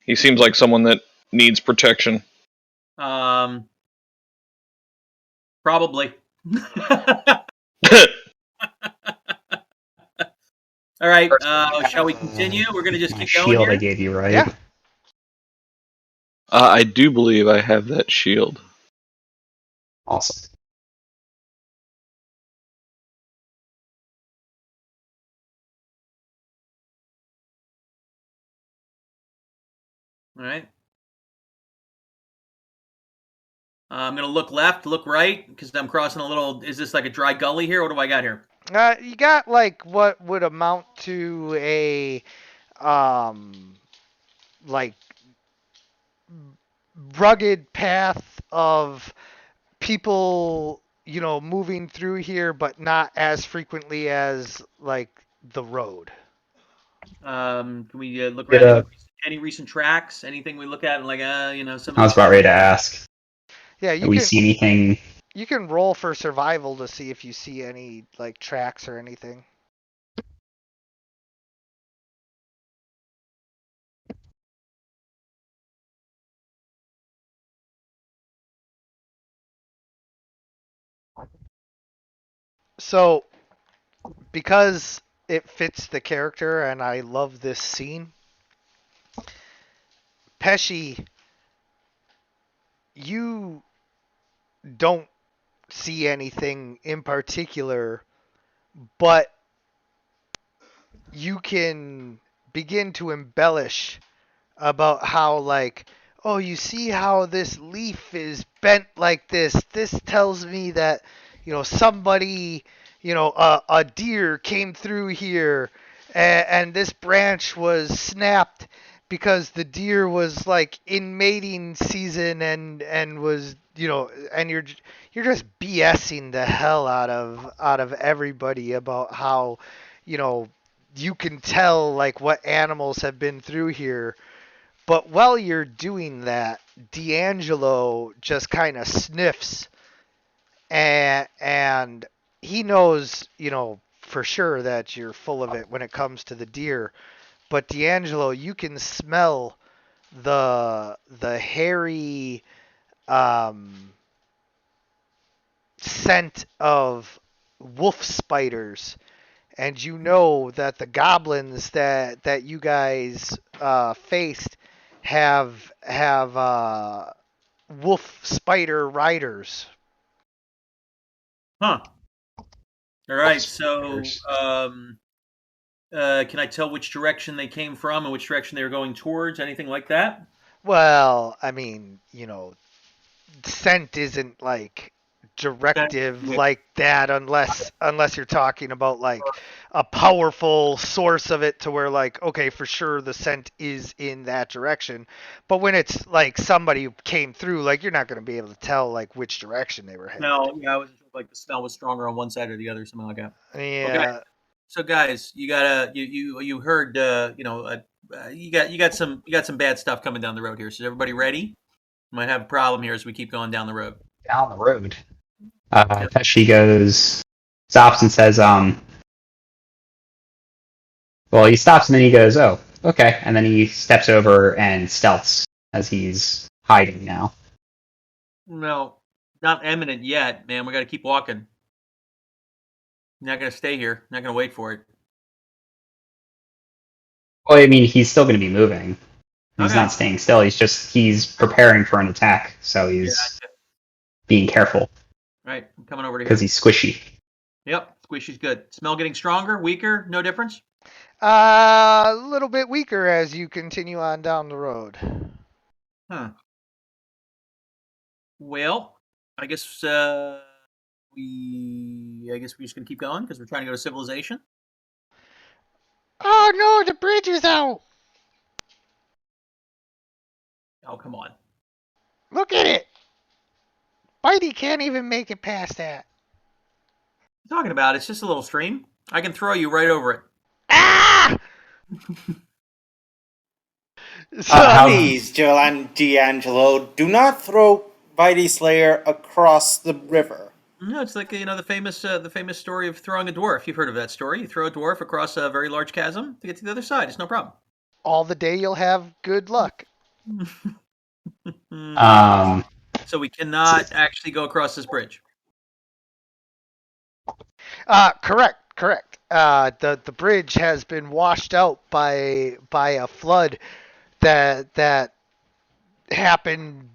He seems like someone that needs protection. Probably. All right. Shall we continue? We're gonna just My keep going shield here. I gave you, right? Yeah. I do believe I have that shield. Awesome. All right. I'm gonna look left, look right, because I'm crossing a little. Is this like a dry gully here? What do I got here? You got like what would amount to a like rugged path of people, moving through here, but not as frequently as like the road. Can we look Get around up. any recent tracks? Anything we look at and like some. I was about ready to ask. Yeah, Do we see anything? You can roll for survival to see if you see any like tracks or anything. So, because it fits the character and I love this scene, Pesci, you don't see anything in particular, but you can begin to embellish about how, like, oh, you see how this leaf is bent like this? This tells me that, somebody, a deer came through here, and this branch was snapped because the deer was like in mating season and was, and you're just BSing the hell out of everybody about how, you can tell like what animals have been through here. But while you're doing that, D'Angelo just kind of sniffs, and he knows, for sure that you're full of it when it comes to the deer. But D'Angelo, you can smell the hairy scent of wolf spiders, and you know that the goblins that you guys faced have wolf spider riders. Huh. All right. Wolf So, spiders. can I tell which direction they came from and which direction they were going towards? Anything like that? Well, I mean, scent isn't like directive Okay. like that unless you're talking about like a powerful source of it to where like, okay, for sure the scent is in that direction. But when it's like somebody who came through, like, you're not going to be able to tell like which direction they were headed. No, yeah, I wasn't sure if, like the smell was stronger on one side or the other, something like that. Okay. Yeah. So guys, you heard you got some bad stuff coming down the road here. So is everybody ready? Might have a problem here as we keep going down the road. Down the road. Pesci stops and says, well, he stops and then he goes, oh, okay. And then he steps over and stealths as he's hiding now. No, not imminent yet, man. We got to keep walking. You're not gonna stay here. Not gonna wait for it. Well, I mean, he's still going to be moving. He's Okay. not staying still. He's preparing for an attack. So he's Gotcha. being careful Right, I'm coming over to because here. he's squishy. Yep, squishy's good. Smell getting stronger, weaker, no difference. A little bit weaker as you continue on down the road. Huh. Well, I guess we're just gonna keep going because we're trying to go to civilization. Oh no, the bridge is out. Oh, come on. Look at it. Bitey can't even make it past that. What are you talking about? It's just a little stream. I can throw you right over it. Ah! Please, D'Angelo, do not throw Bitey Slayer across the river. No, it's like the famous story of throwing a dwarf. You've heard of that story. You throw a dwarf across a very large chasm to get to the other side. It's no problem. All the day you'll have good luck. So we cannot actually go across this bridge. Correct. The bridge has been washed out by a flood that happened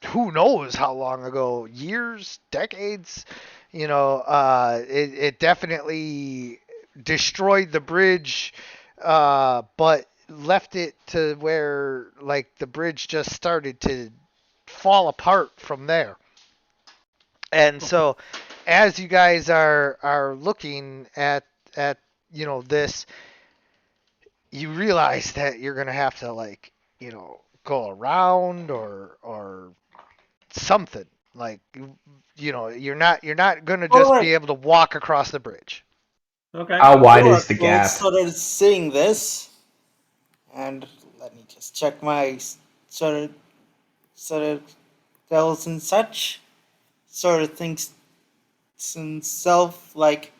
who knows how long ago, years, decades. It definitely destroyed the bridge, but left it to where like the bridge just started to fall apart from there. And so as you guys are looking at this, you realize that you're gonna have to like go around or something like you're not gonna just Alright. be able to walk across the bridge. Okay. How wide Sure, is the well, gap? started seeing this, and let me just check my sort of tells and such. Sort of thinks to himself like,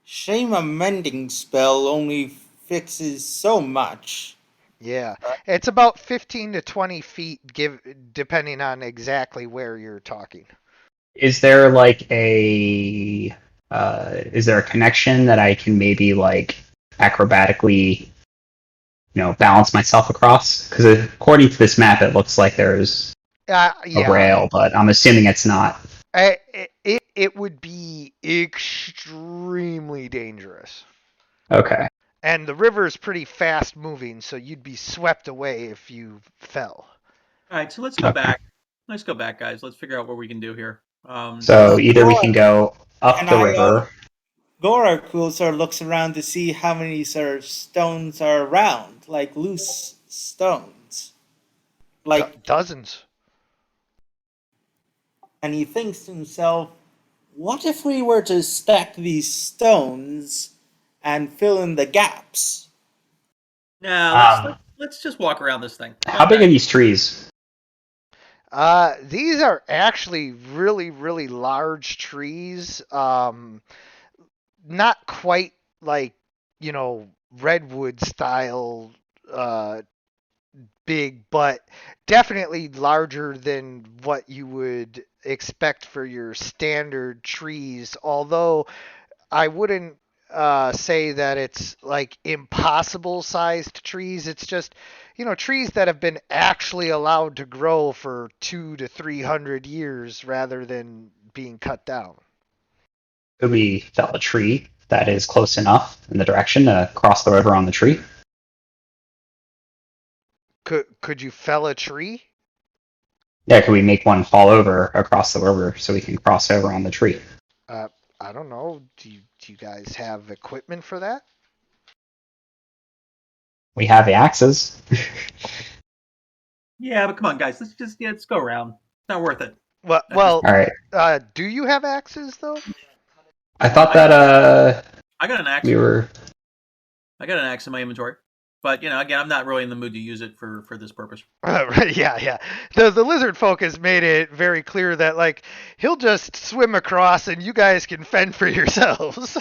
shame a mending spell only fixes so much. Yeah, it's about 15 to 20 feet, depending on exactly where you're talking. Is there like is there a connection that I can maybe like acrobatically, balance myself across? Because according to this map, it looks like there's Yeah, a rail, but I'm assuming it's not. it would be extremely dangerous. Okay. And the river is pretty fast moving, so you'd be swept away if you fell. All right, so let's go Okay. back. Let's go back, guys. Let's figure out what we can do here. So either we can go up And the river. Goraku sort of looks around to see how many sort of stones are around, like loose stones. Like, Dozens. and he thinks to himself, what if we were to stack these stones and fill in the gaps? Now Um, let's just walk around this thing. How big are these trees? These are actually really, really large trees. Not quite like, redwood style big, but definitely larger than what you would expect for your standard trees. Although I wouldn't say that it's like impossible sized trees. It's just, trees that have been actually allowed to grow for 200 to 300 years rather than being cut down. Could we fell a tree that is close enough in the direction to cross the river on the tree? Could you fell a tree? Yeah, could we make one fall over across the river so we can cross over on the tree? I don't know. Do you guys have equipment for that? We have the axes. Yeah, but come on, guys. Let's go around. It's not worth it. Well, All right. do you have axes though? I thought that I got an axe. we were. I got an axe in my inventory, but again, I'm not really in the mood to use it for this purpose. Right, yeah. The lizard folk has made it very clear that like he'll just swim across and you guys can fend for yourselves.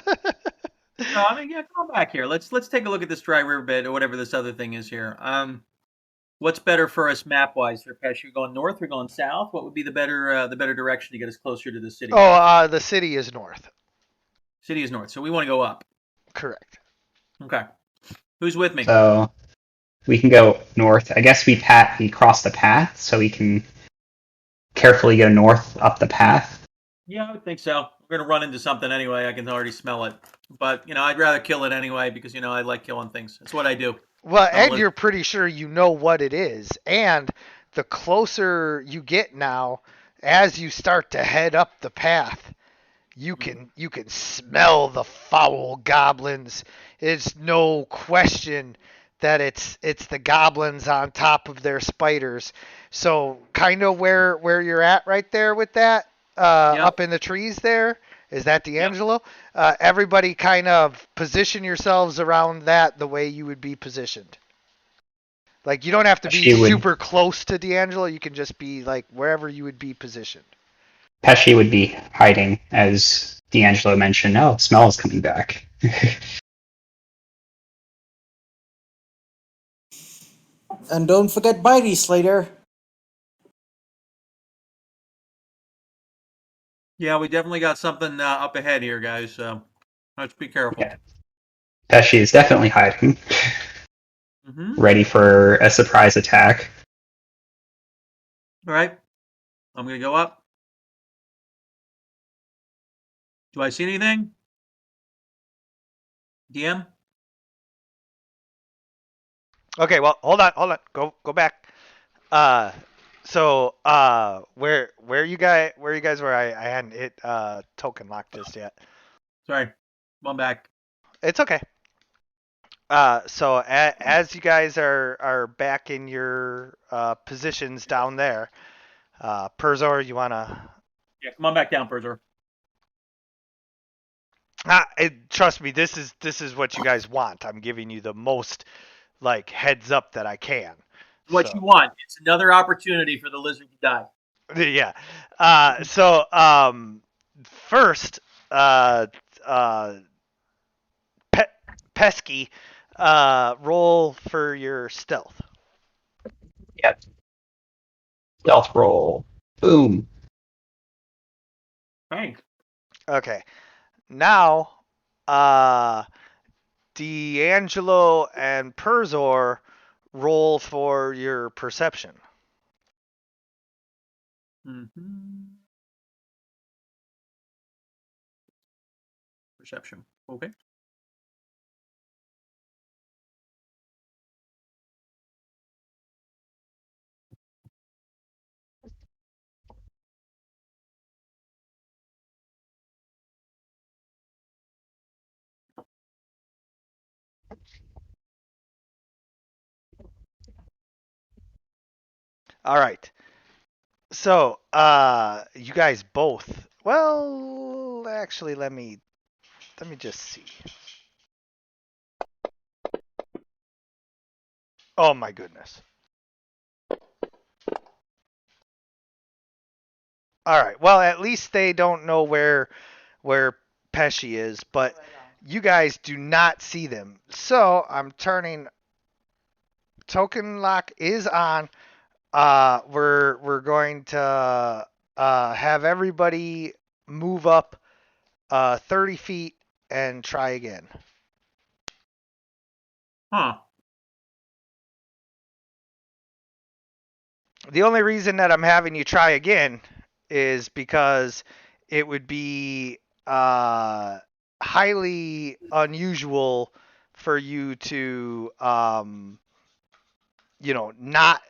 No, I mean, yeah, come on back here. Let's take a look at this dry river bed or whatever this other thing is here. What's better for us map wise here, Pesh? You're going north or going south? What would be the better direction to get us closer to the city? The city is north. City is north, so we want to go up. Correct. Okay. Who's with me? So we can go north. I guess we cross the path so we can carefully go north up the path. Yeah, I would think so. We're gonna run into something anyway. I can already smell it. But I'd rather kill it anyway because I like killing things. That's what I do. Well, and you're pretty sure you know what it is. And the closer you get now, as you start to head up the path, you can smell the foul goblins. It's no question that it's the goblins on top of their spiders. So kind of where you're at right there with that, Yep. up in the trees there. Is that D'Angelo? Everybody kind of position yourselves around that the way you would be positioned. Like you don't have to be super close to D'Angelo. You can just be like wherever you would be positioned. Pesci would be hiding, as D'Angelo mentioned. Oh, smell is coming back. And don't forget Bitey, Slater. Yeah, we definitely got something up ahead here, guys. So let's be careful. Yeah. Pesci is definitely hiding, ready for a surprise attack. All right. I'm going to go up. Do I see anything? DM? Okay, well, hold on. Go back. So where you guys were? I hadn't hit token lock just yet. Sorry. Come back. It's okay. So as you guys are back in your positions down there, Perzor, you wanna? Yeah, come on back down, Perzor. Trust me, this is what you guys want. I'm giving you the most like heads up that I can. What you want? It's another opportunity for the lizard to die. Yeah. First, Pesky, roll for your stealth. Yep. Stealth roll. Boom. Thanks. Okay. Now, D'Angelo and Perzor roll for your perception. Perception. Okay. All right. So, you guys both. Well, actually, let me just see. Oh my goodness. All right. Well, at least they don't know where Pesci is, but you guys do not see them. So I'm turning. Token lock is on. We're going to have everybody move up 30 feet and try again. Huh. The only reason that I'm having you try again is because it would be highly unusual for you to, not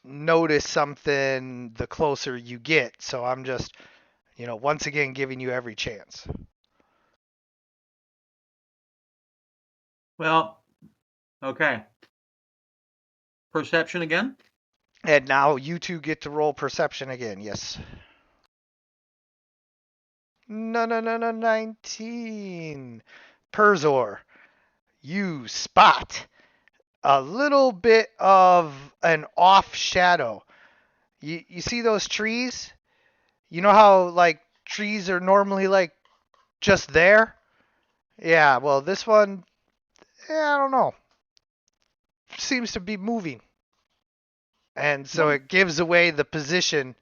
notice something the closer you get. So I'm just, once again giving you every chance. Well, okay. Perception again? And now you two get to roll perception again. Yes. No, 19. Perzor, you spot a little bit of an off shadow. You see those trees? You know how like trees are normally like just there? Yeah, well this one, I don't know. Seems to be moving. And so it gives away the position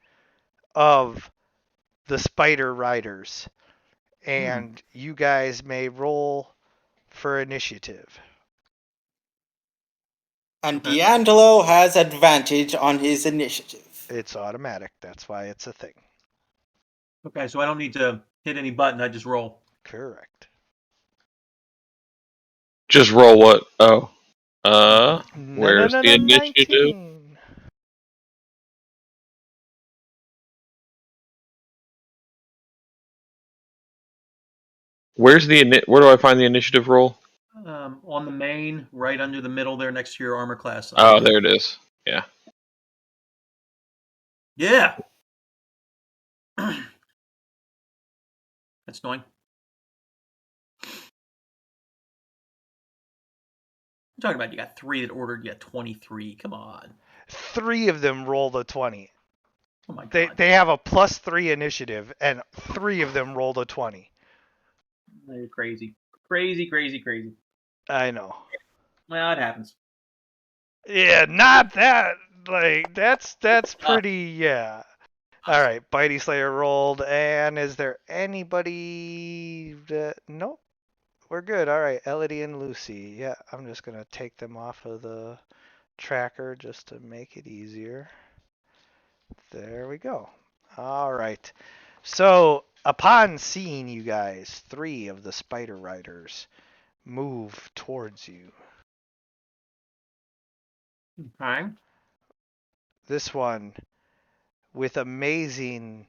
of the spider riders. And you guys may roll for initiative. And D'Angelo has advantage on his initiative. It's automatic. That's why it's a thing. Okay, so I don't need to hit any button. I just roll. Correct. Just roll what? Oh. Where's the initiative? 19. Where do I find the initiative roll? On the main, right under the middle there, next to your armor class. Oh, there it is. Yeah. Yeah. That's annoying. I'm talking about you got 3 that ordered, you got 23. Come on. 3 of them rolled a 20. Oh my god. They have a +3 initiative, and 3 of them rolled a 20. You're crazy. Crazy. I know. Well, it happens. Yeah, not that. Like that's pretty. Yeah. All right, Bitey Slayer rolled, and is there anybody that? Nope. We're good. All right, Elodie and Lucy. Yeah, I'm just gonna take them off of the tracker just to make it easier. There we go. All right. So upon seeing you guys, 3 of the spider riders move towards you. Okay. This one, with amazing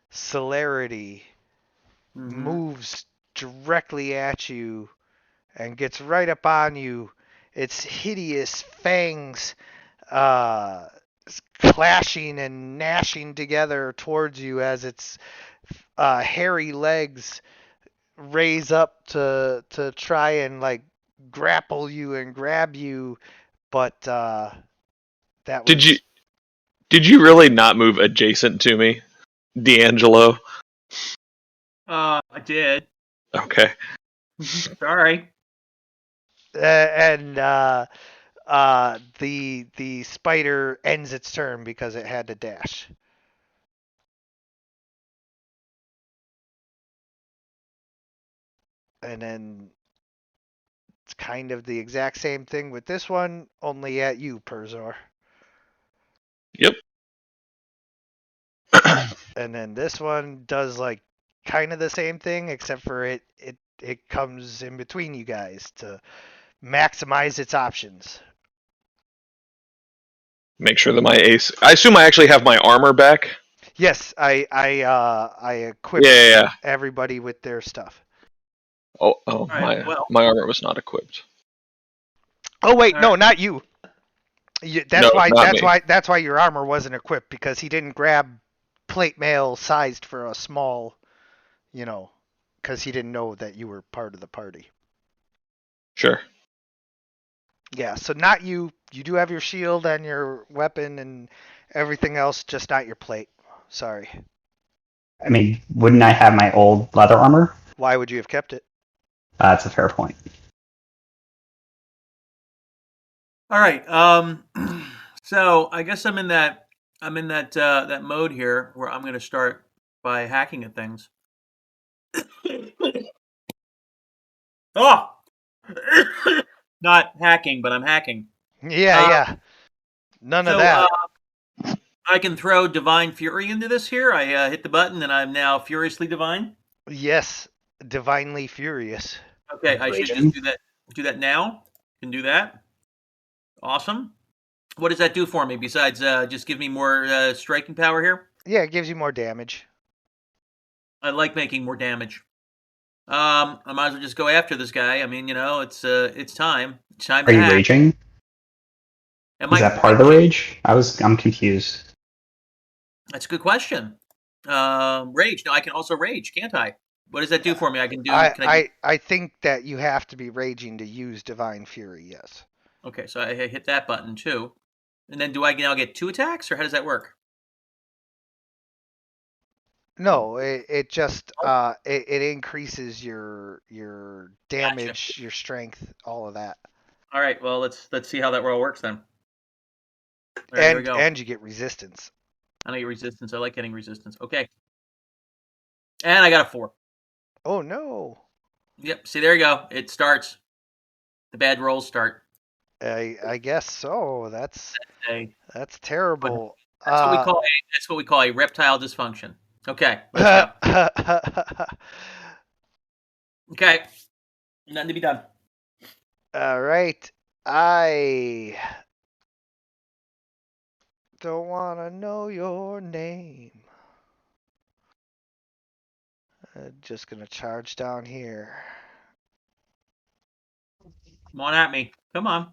celerity, moves directly at you and gets right up on you. Its hideous fangs clashing and gnashing together towards you as its hairy legs raise up to try and like grapple you and grab you, but that was... Did you really not move adjacent to me, D'Angelo? I did. Okay. Sorry. And the spider ends its turn because it had to dash. And then it's kind of the exact same thing with this one, only at you, Perzor. Yep. And then this one does like kind of the same thing, except for it comes in between you guys to maximize its options. Make sure that my ace. I assume I actually have my armor back. Yes, I equipped everybody with their stuff. My armor was not equipped. Oh wait, no, not you. That's No, why. not That's me. why. That's why your armor wasn't equipped, because he didn't grab plate mail sized for a small. You know, because he didn't know that you were part of the party. Sure. Yeah. So not you. You do have your shield and your weapon and everything else, just not your plate. Sorry. I mean, wouldn't I have my old leather armor? Why would you have kept it? That's a fair point. All right. So I guess I'm in that mode here where I'm going to start by hacking at things. Oh, not hacking, but I'm hacking. Yeah. Uh, Yeah. None of So that. I can throw Divine Fury into this here. I hit the button, and I'm now furiously divine. Yes. Divinely furious. Okay, I should Raging. just do that. Do that now. Can do that. Awesome. What does that do for me besides just give me more striking power here? Yeah, it gives you more damage. I like making more damage. I might as well just go after this guy. I mean, it's time. It's time Are to you hack. raging? Am Is I that part of the rage? I'm confused. That's a good question. Rage. No, I can also rage, can't I? What does that do for me? I can do. Can I do? I think that you have to be raging to use Divine Fury, yes. Okay, so I hit that button too, and then do I now get 2 attacks, or how does that work? No, it just it increases your damage, your strength, all of that. All right. Well, let's see how that all works then. All right, here we go. And you get resistance. I know your resistance. I like getting resistance. Okay. And I got a 4. Oh no. Yep. See, there you go. It starts. The bad rolls start. I guess so. That's Okay. terrible. That's what we call a reptile dysfunction. Okay. Let's go. Okay. Nothing to be done. All right. I don't want to know your name. Just gonna charge down here. Come on at me. Come on.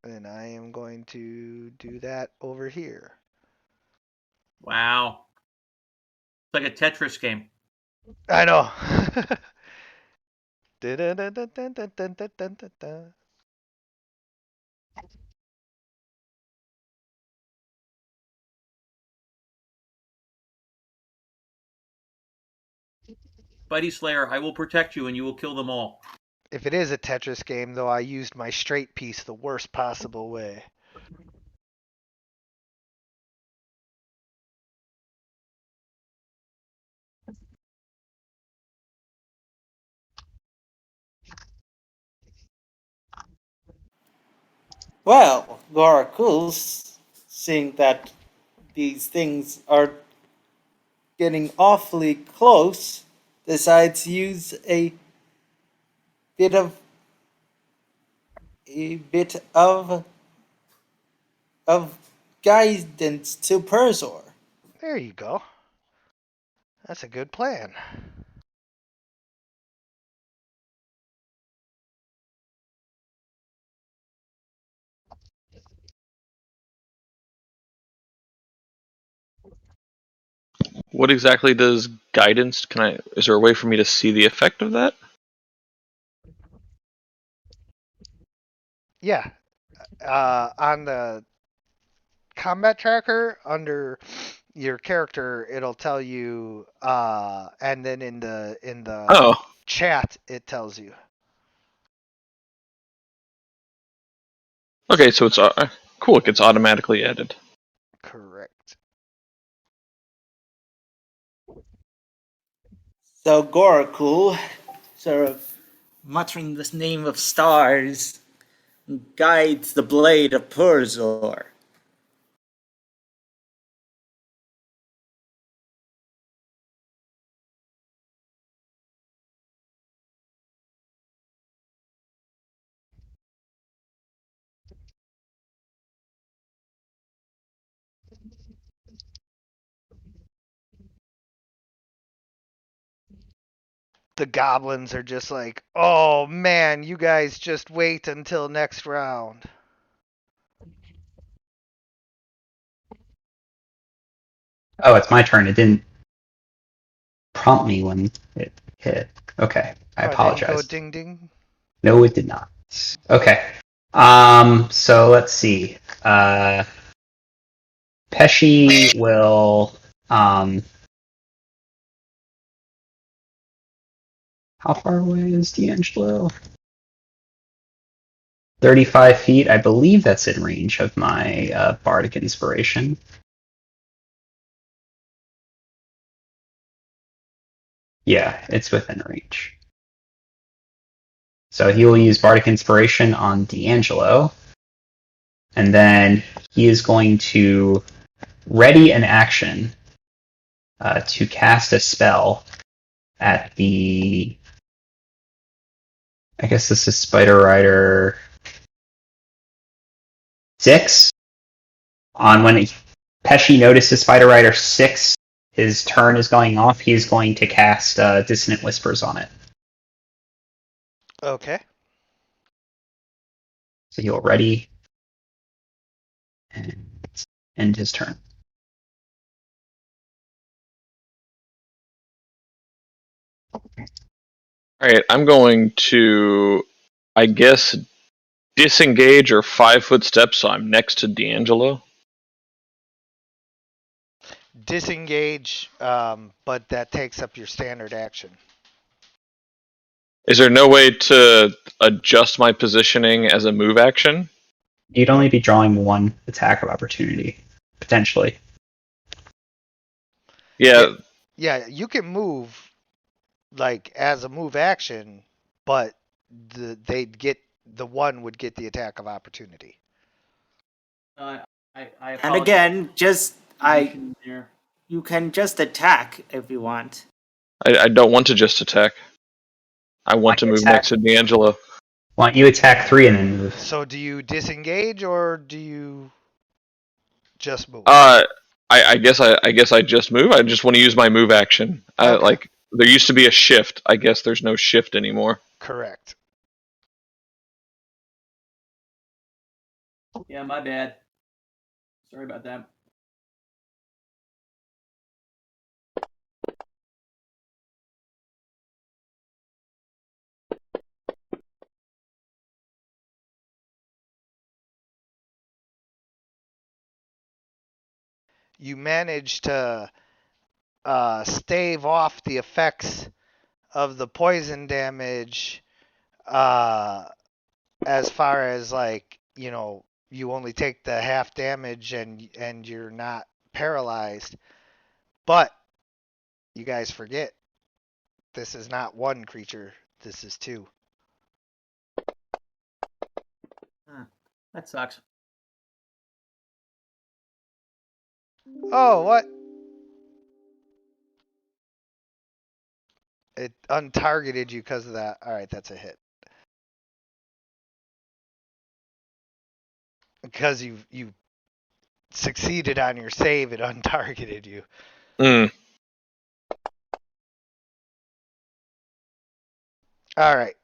And I am going to do that over here. Wow. It's like a Tetris game. I know. Dun-dun-dun-dun-dun-dun-dun-dun-dun. Spidey Slayer, I will protect you and you will kill them all. If it is a Tetris game, though, I used my straight piece the worst possible way. Well, Gorakuls, seeing that these things are getting awfully close, decides to use bit of a bit of guidance to Persor. There you go. That's a good plan. What exactly does guidance? Is there a way for me to see the effect of that? Yeah. On the combat tracker under your character, it'll tell you, and then in the Oh, chat, it tells you. okay. So it's cool. It gets automatically added. Correct. So Gorakul, sort of muttering this name of stars, guides the blade of Persor. The goblins are just like, oh man, you guys just wait until next round. Oh, it's my turn. It didn't prompt me when it hit. Okay, I Oh, didn't go apologize. ding ding. No, it did not. Okay. So let's see. Pesci will. How far away is D'Angelo? 35 feet. I believe that's in range of my bardic inspiration. Yeah, it's within range. So he will use bardic inspiration on D'Angelo, and then he is going to ready an action to cast a spell at the. I guess this is Spider Rider 6. On when Pesci notices Spider Rider 6, his turn is going off, he is going to cast Dissonant Whispers on it. Okay. So he'll ready and end his turn. Alright, I'm going to, I guess, disengage or 5-foot step so I'm next to D'Angelo. Disengage, but that takes up your standard action. Is there no way to adjust my positioning as a move action? You'd only be drawing one attack of opportunity, potentially. Yeah, Yeah, you can move like as a move action, but the one would get the attack of opportunity. I And apologize. again, Here. you can just attack if you want. I don't want to just attack. I want to move Attack. next to D'Angelo. Why don't you attack 3 and then move? So do you disengage or do you just move? I guess I just move. I just want to use my move action. Okay. Like there used to be a shift. I guess there's no shift anymore. Correct. Yeah, my bad. Sorry about that. You manage to stave off the effects of the poison damage as far as like, you only take the half damage and you're not paralyzed. But you guys forget, this is not one creature, this is 2. That sucks. Oh, what? It untargeted you because of that. Alright, that's a hit. Because you succeeded on your save, it untargeted you. Mm. Alright.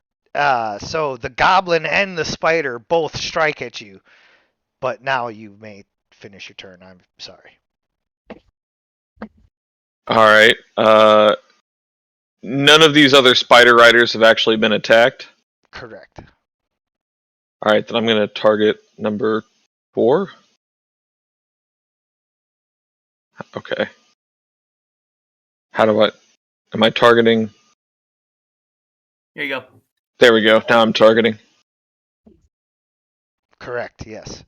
So the goblin and the spider both strike at you. But now you may finish your turn. I'm sorry. All right. None of these other spider riders have actually been attacked. Correct. All right, then I'm going to target number 4. Okay. How do I? Am I targeting? Here you go. There we go. Now I'm targeting. Correct, yes.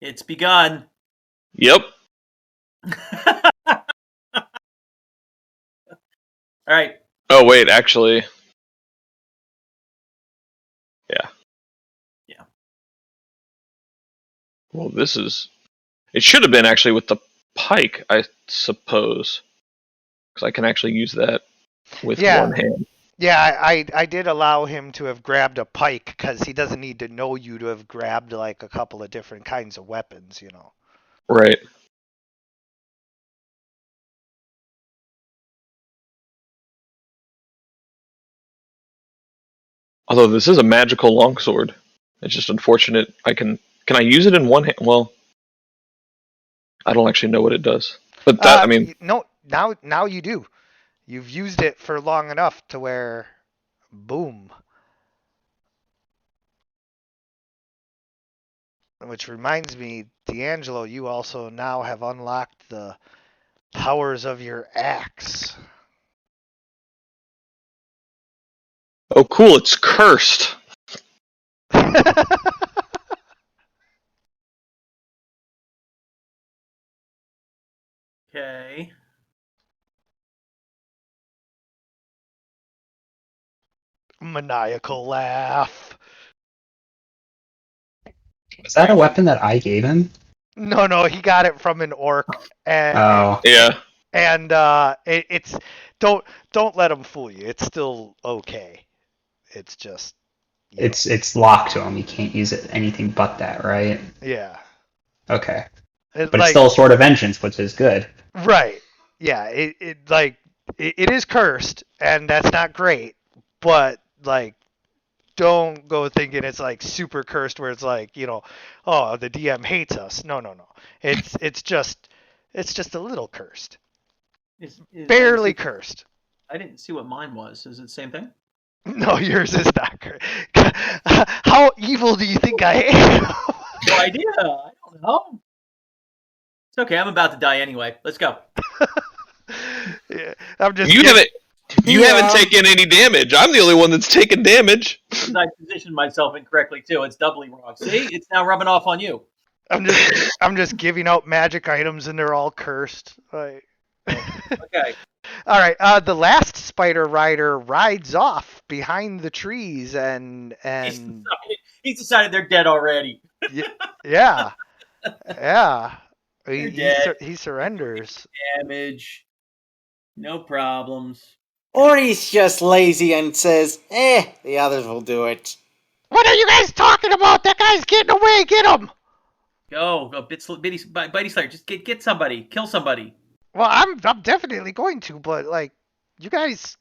It's begun. Yep. All right. Oh wait, actually. Yeah. Yeah. Well, this is. It should have been actually with the pike, I suppose, because I can actually use that with one hand. Yeah, I did allow him to have grabbed a pike because he doesn't need to know you to have grabbed like a couple of different kinds of weapons, Right. Although this is a magical longsword. It's just unfortunate. Can I use it in one hand? Well, I don't actually know what it does. But that, no, now you do. You've used it for long enough to where, boom. Which reminds me, D'Angelo, you also now have unlocked the powers of your axe. oh, cool! It's cursed. Okay. Maniacal laugh. Was that a weapon that I gave him? No, he got it from an orc, and Oh. Yeah. it's don't let him fool you. It's still okay. It's just It's locked to him. You can't use it anything but that, right? yeah. Okay. It, But it's still a sword of vengeance, which is good. right. Yeah. It is cursed, and that's not great. But like, don't go thinking it's like super cursed, where it's like oh, the DM hates us. No. It's just a little cursed, barely cursed. I didn't see what mine was. Is it the same thing? No, yours is not cursed. How evil do you think I am? No idea. I don't know. It's okay. I'm about to die anyway. Let's go. Yeah, I'm just. You Yeah. haven't taken any damage. I'm the only one that's taken damage. I positioned myself incorrectly too. It's doubly wrong. See, it's now rubbing off on you. I'm just giving out magic items, and they're all cursed. Like. Okay. All right. The last spider rider rides off behind the trees, and He's decided they're dead already. yeah. They're dead. He surrenders. Damage. No problems. Or he's just lazy and says, the others will do it. What are you guys talking about? That guy's getting away. Get him. Go, Bitey Slayer. Just get somebody. Kill somebody. Well, I'm definitely going to, but like, you guys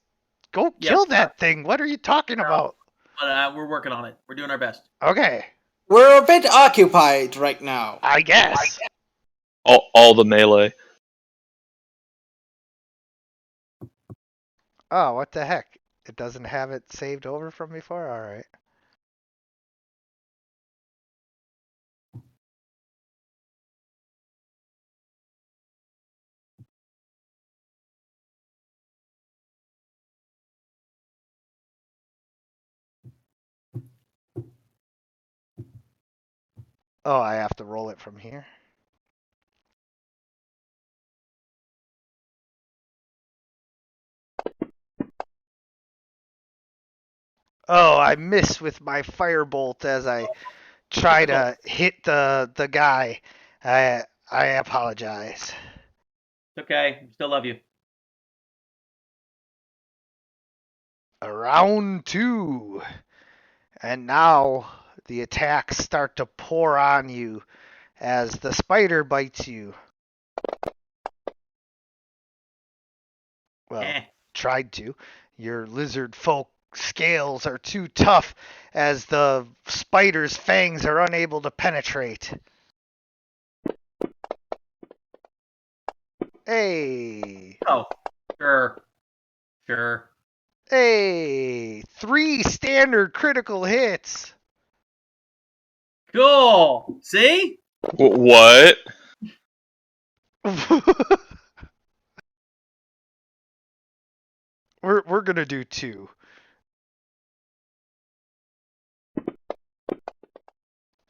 go kill that thing. What are you talking about? But we're working on it. We're doing our best. Okay. We're a bit occupied right now. I guess. All the melee. Oh, what the heck? It doesn't have it saved over from before? Alright. Oh, I have to roll it from here? Oh, I miss with my firebolt as I try to hit the guy. I apologize. It's okay. Still love you. Round 2. And now the attacks start to pour on you as the spider bites you. Well, tried to. Your lizard folk scales are too tough as the spider's fangs are unable to penetrate. Hey. Oh, sure. Hey, 3 standard critical hits. Cool. See? What? We're gonna do 2.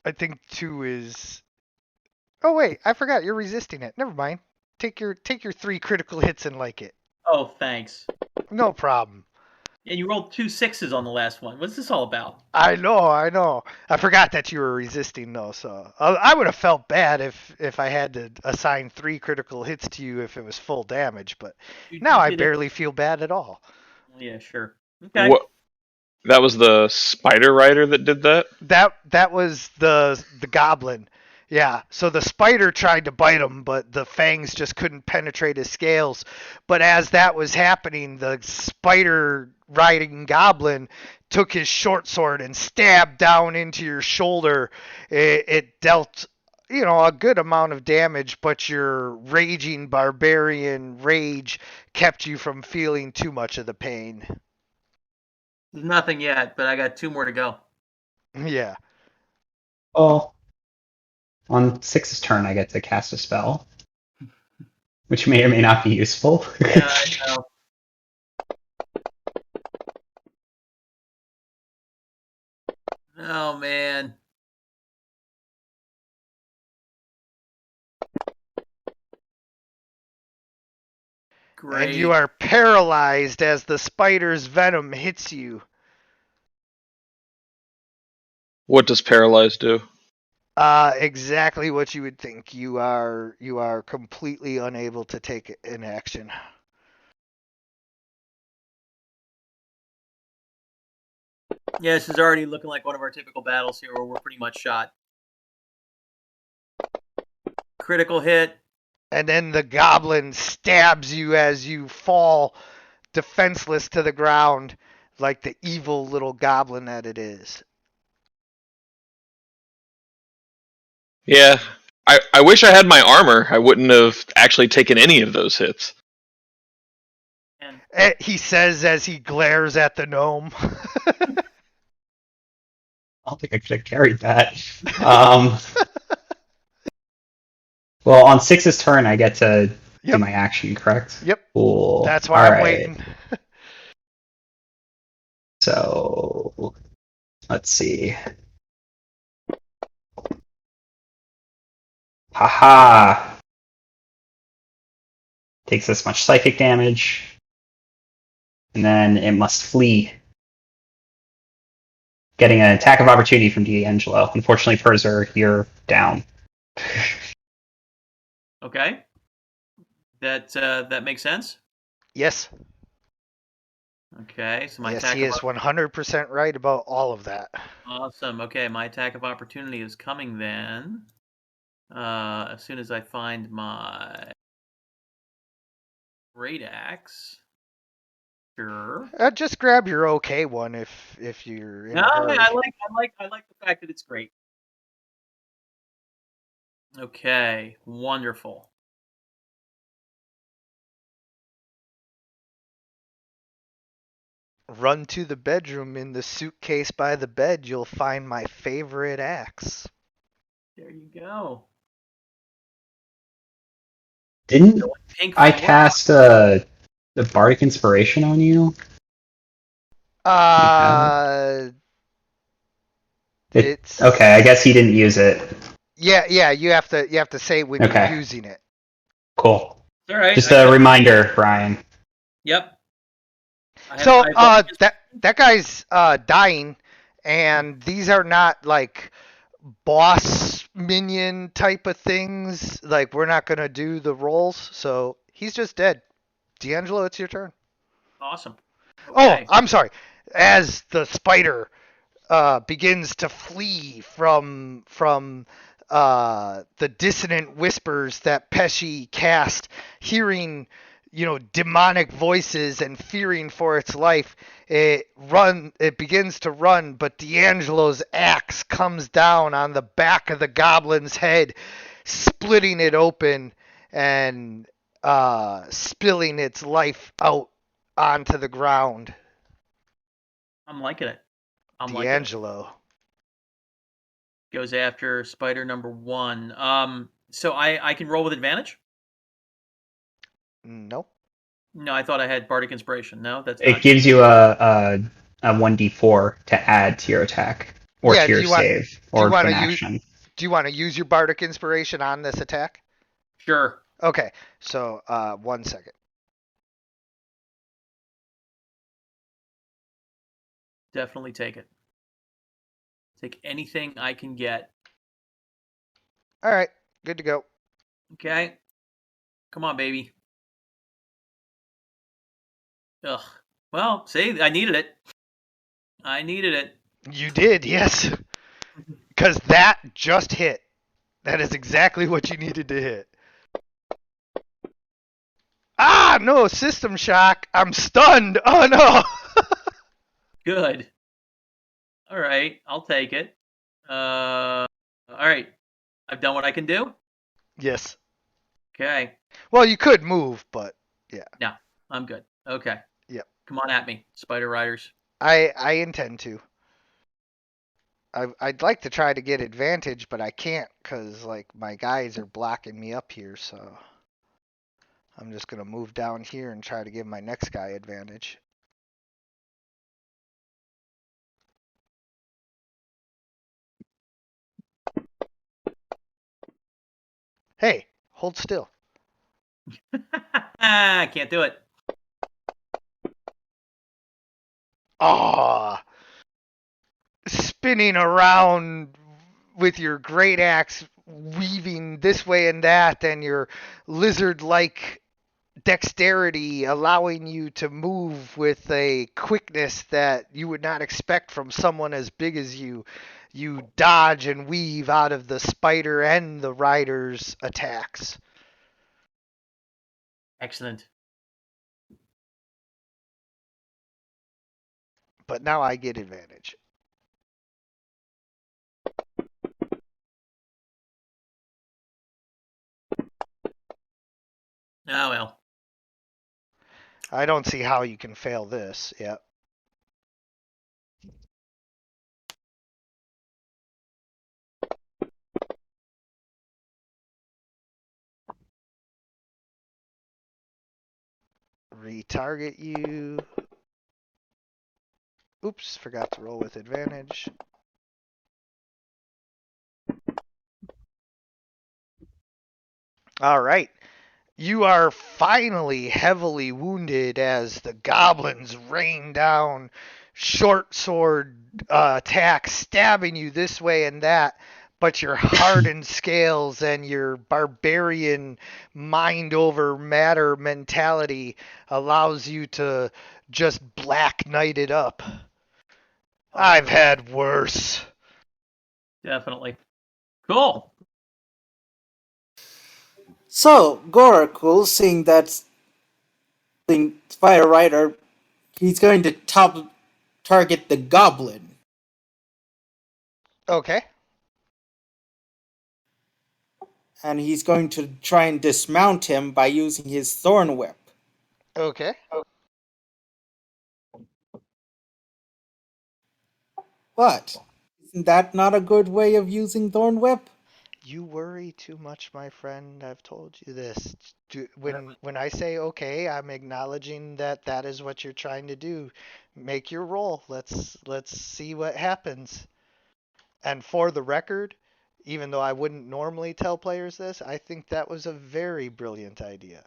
I think 2 is. Oh wait, I forgot you're resisting it. Never mind. Take your 3 critical hits and like it. Oh, thanks. No problem. And you rolled 2 6s on the last one. What's this all about? I know. I forgot that you were resisting though, so I would have felt bad if I had to assign 3 critical hits to you if it was full damage, but now I barely feel bad at all. Yeah, sure. Okay. What? That was the spider rider that did that? That was the goblin. Yeah, so the spider tried to bite him, but the fangs just couldn't penetrate his scales. But as that was happening, the spider riding goblin took his short sword and stabbed down into your shoulder. It dealt, a good amount of damage, but your raging barbarian rage kept you from feeling too much of the pain. Nothing yet, but I got 2 more to go. Yeah. Oh, on 6's turn, I get to cast a spell, which may or may not be useful. Yeah, I know. Oh man. Great. And you are paralyzed as the spider's venom hits you. What does paralyze do? Exactly what you would think. You are completely unable to take an action. Yeah, this is already looking like one of our typical battles here where we're pretty much shot. Critical hit. And then the goblin stabs you as you fall defenseless to the ground like the evil little goblin that it is. Yeah. I wish I had my armor. I wouldn't have actually taken any of those hits. And He says as he glares at the gnome. I don't think I could have carried that. Well, on 6's turn, I get to do Yep. my action, correct? Yep. Cool. That's why I'm Alright. waiting. So, let's see. Haha! Takes this much psychic damage. And then it must flee. Getting an attack of opportunity from D'Angelo. Unfortunately, Perzer, you're down. okay. That makes sense. Yes. Okay, so my Yes, attack he of is 100% right about all of that. Awesome. Okay, my attack of opportunity is coming then. As soon as I find my great axe. Sure. Just grab your okay one if you're in No, a hurry. I like the fact that it's great. Okay, wonderful. Run to the bedroom. In the suitcase by the bed, you'll find my favorite axe. There you go. Didn't Pink I floor. cast the Bardic Inspiration on you? It's Okay, I guess he didn't use it. yeah. You have to say when Okay. you're using it. Cool. It's all right. Just a reminder, Brian. Yep. So that guy's dying, and these are not like boss minion type of things. Like we're not gonna do the rolls, so he's just dead. D'Angelo, it's your turn. Awesome. Oh, Okay. I'm sorry. As the spider begins to flee from the dissonant whispers that Pesci cast, hearing demonic voices and fearing for its life, it begins to run, but D'Angelo's axe comes down on the back of the goblin's head, splitting it open and spilling its life out onto the ground. I'm liking it. I'm liking it. D'Angelo. Goes after spider number 1. So I can roll with advantage? No. No, I thought I had Bardic Inspiration. No, that's It not. gives you a 1d4 to add to your attack, or Yeah, to your save, or you to an wanna use- action. Do you want to use your Bardic Inspiration on this attack? Sure. Okay, so 1 second. Definitely take it. Take anything I can get. All right, good to go. Okay? Come on, baby. Ugh. Well, see, I needed it. I needed it. You did, yes. Because that just hit. That is exactly what you needed to hit. Ah, no, system shock. I'm stunned. Oh, no. Good. All right, I'll take it. All right, I've done what I can do. Yes. Okay. Well, you could move, but yeah. No, I'm good. Okay. Yep. Come on at me, Spider Riders. I intend to. I'd like to try to get advantage, but I can't because like my guys are blocking me up here. So I'm just gonna move down here and try to give my next guy advantage. Hey, hold still. Can't do it. Ah, spinning around with your great axe, weaving this way and that, and your lizard-like dexterity allowing you to move with a quickness that you would not expect from someone as big as you. You dodge and weave out of the spider and the rider's attacks. Excellent. But now I get advantage. Oh well. I don't see how you can fail this. Yep. Retarget you. Oops, forgot to roll with advantage. All right. You are finally heavily wounded as the goblins rain down short sword attacks, stabbing you this way and that. But your hardened scales and your barbarian mind over matter mentality allows you to just black knight it up. I've had worse. Definitely. Cool. So, Gorakul, seeing that Spider Rider, he's going to target the goblin. Okay. And he's going to try and dismount him by using his thorn whip. Okay. What? Isn't that not a good way of using thorn whip? You worry too much, my friend. I've told you this. When I say okay, I'm acknowledging that that is what you're trying to do. Make your roll. Let's see what happens. And for the record, even though I wouldn't normally tell players this, I think that was a very brilliant idea.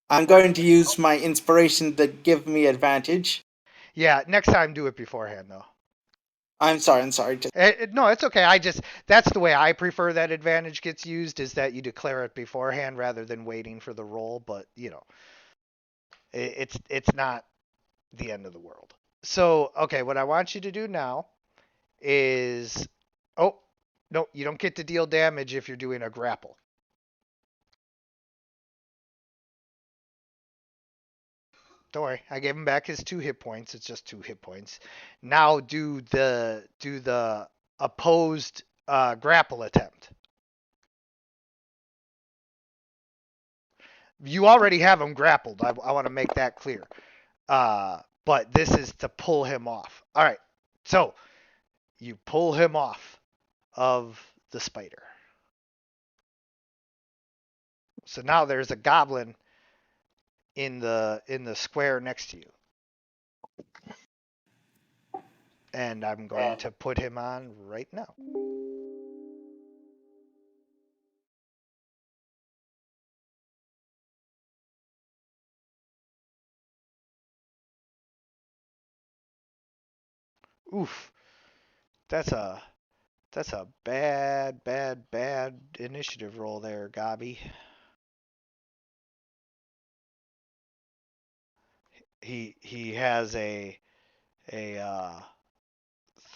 I'm going to use my inspiration to give me advantage. Yeah, next time do it beforehand though. I'm sorry. No, it's okay. That's the way I prefer that advantage gets used is that you declare it beforehand rather than waiting for the roll, but it's not the end of the world. So, okay, what I want you to do now is oh, no, you don't get to deal damage if you're doing a grapple. Don't worry, I gave him back his 2 hit points. It's just 2 hit points. Now do the opposed grapple attempt. You already have him grappled. I want to make that clear. But this is to pull him off. All right. So you pull him off of the spider. So now there's a goblin in the square next to you. And I'm going to put him on right now. Oof. That's a bad initiative roll there, Gabi. He has a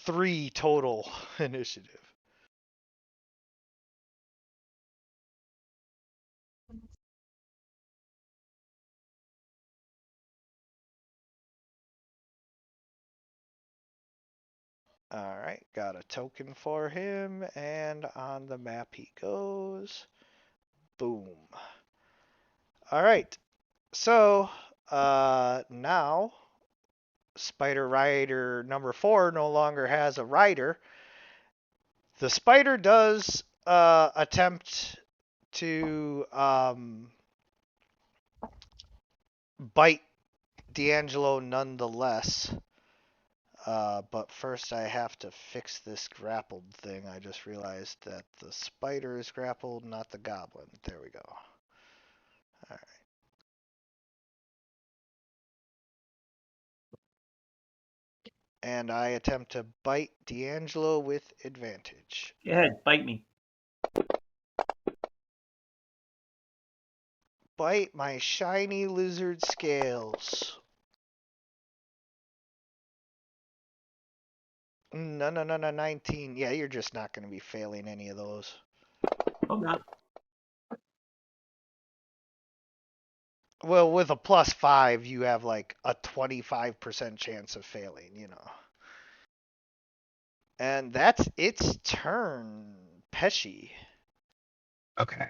3 total initiative. Alright, got a token for him, and on the map he goes. Boom. Alright, so now Spider Rider number 4 no longer has a rider. The spider does attempt to bite D'Angelo nonetheless. But first I have to fix this grappled thing. I just realized that the spider is grappled, not the goblin. There we go. Alright. And I attempt to bite D'Angelo with advantage. Go ahead, bite me. Bite my shiny lizard scales. No, 19. Yeah, you're just not going to be failing any of those. Oh God. Well, with a +5, you have like a 25% chance of failing, you know. And that's its turn. Pesci. Okay.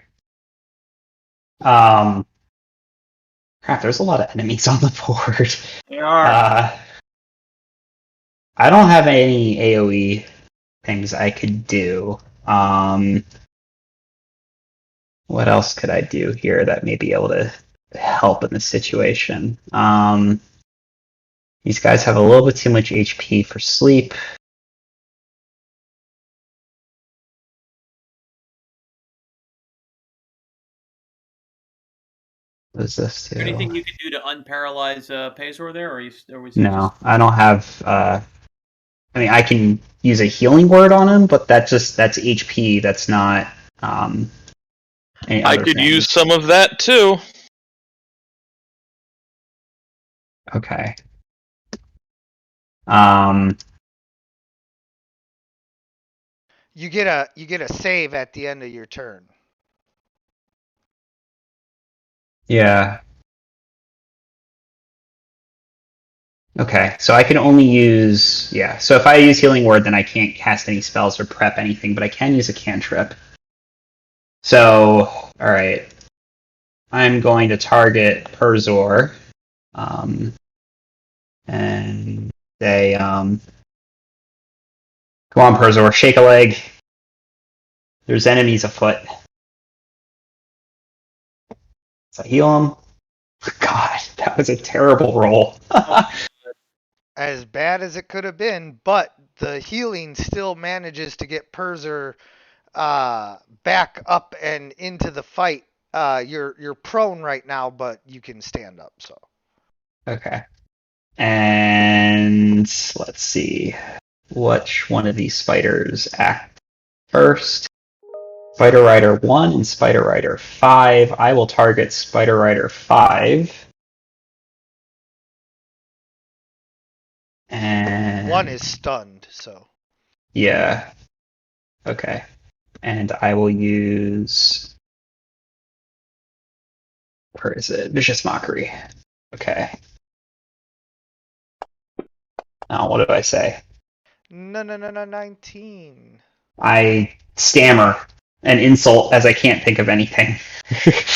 Crap, there's a lot of enemies on the board. They are. I don't have any AoE things I could do. What else could I do here that may be able to help in this situation? These guys have a little bit too much HP for sleep. What does this do? Anything you can do to unparalyze Pazor there, or was he No, just... I don't have. I mean, I can use a healing word on him, but that's HP. That's not any I other could things. use some of that too. Okay. You get a save at the end of your turn. Yeah. Okay, so I can only use, yeah, so if I use Healing Word, then I can't cast any spells or prep anything, but I can use a cantrip. So, alright. I'm going to target Perzor, and say, come on, Perzor, shake a leg. There's enemies afoot. So heal him. God, that was a terrible roll. As bad as it could have been, but the healing still manages to get Perzer back up and into the fight. You're prone right now, but you can stand up. So Okay. And let's see. Which one of these spiders act first? Spider Rider 1 and Spider Rider 5. I will target Spider Rider 5. And 1 is stunned. So yeah. Okay. And I will use, where is it? Vicious Mockery. Okay. Now, what do I say? no, 19. I stammer an insult as I can't think of anything.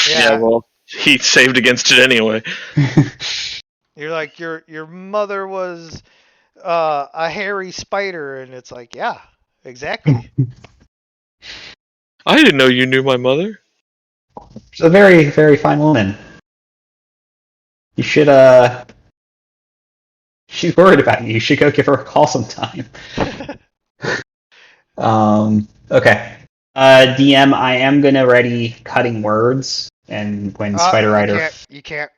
Yeah, well, he saved against it anyway. You're like your mother was a hairy spider, and it's like, yeah, exactly. I didn't know you knew my mother. She's a very, very fine woman. You should, she's worried about you. You should go give her a call sometime. Okay. DM, I am gonna ready cutting words, and when Spider Rider... You can't.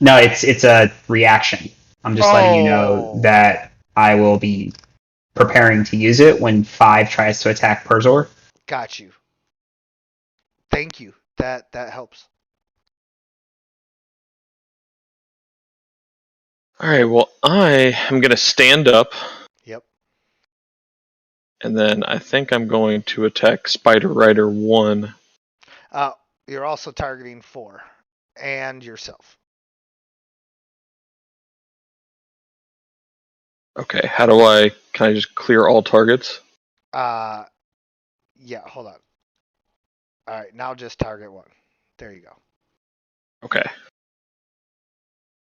No, it's a reaction. I'm just letting you know that I will be preparing to use it when 5 tries to attack Perzor. Got you. Thank you. That helps. Alright, well, I am going to stand up. Yep. And then I think I'm going to attack Spider Rider 1. You're also targeting 4 and yourself. Okay, can I just clear all targets? Yeah, hold on. Alright, now just target one. There you go. Okay.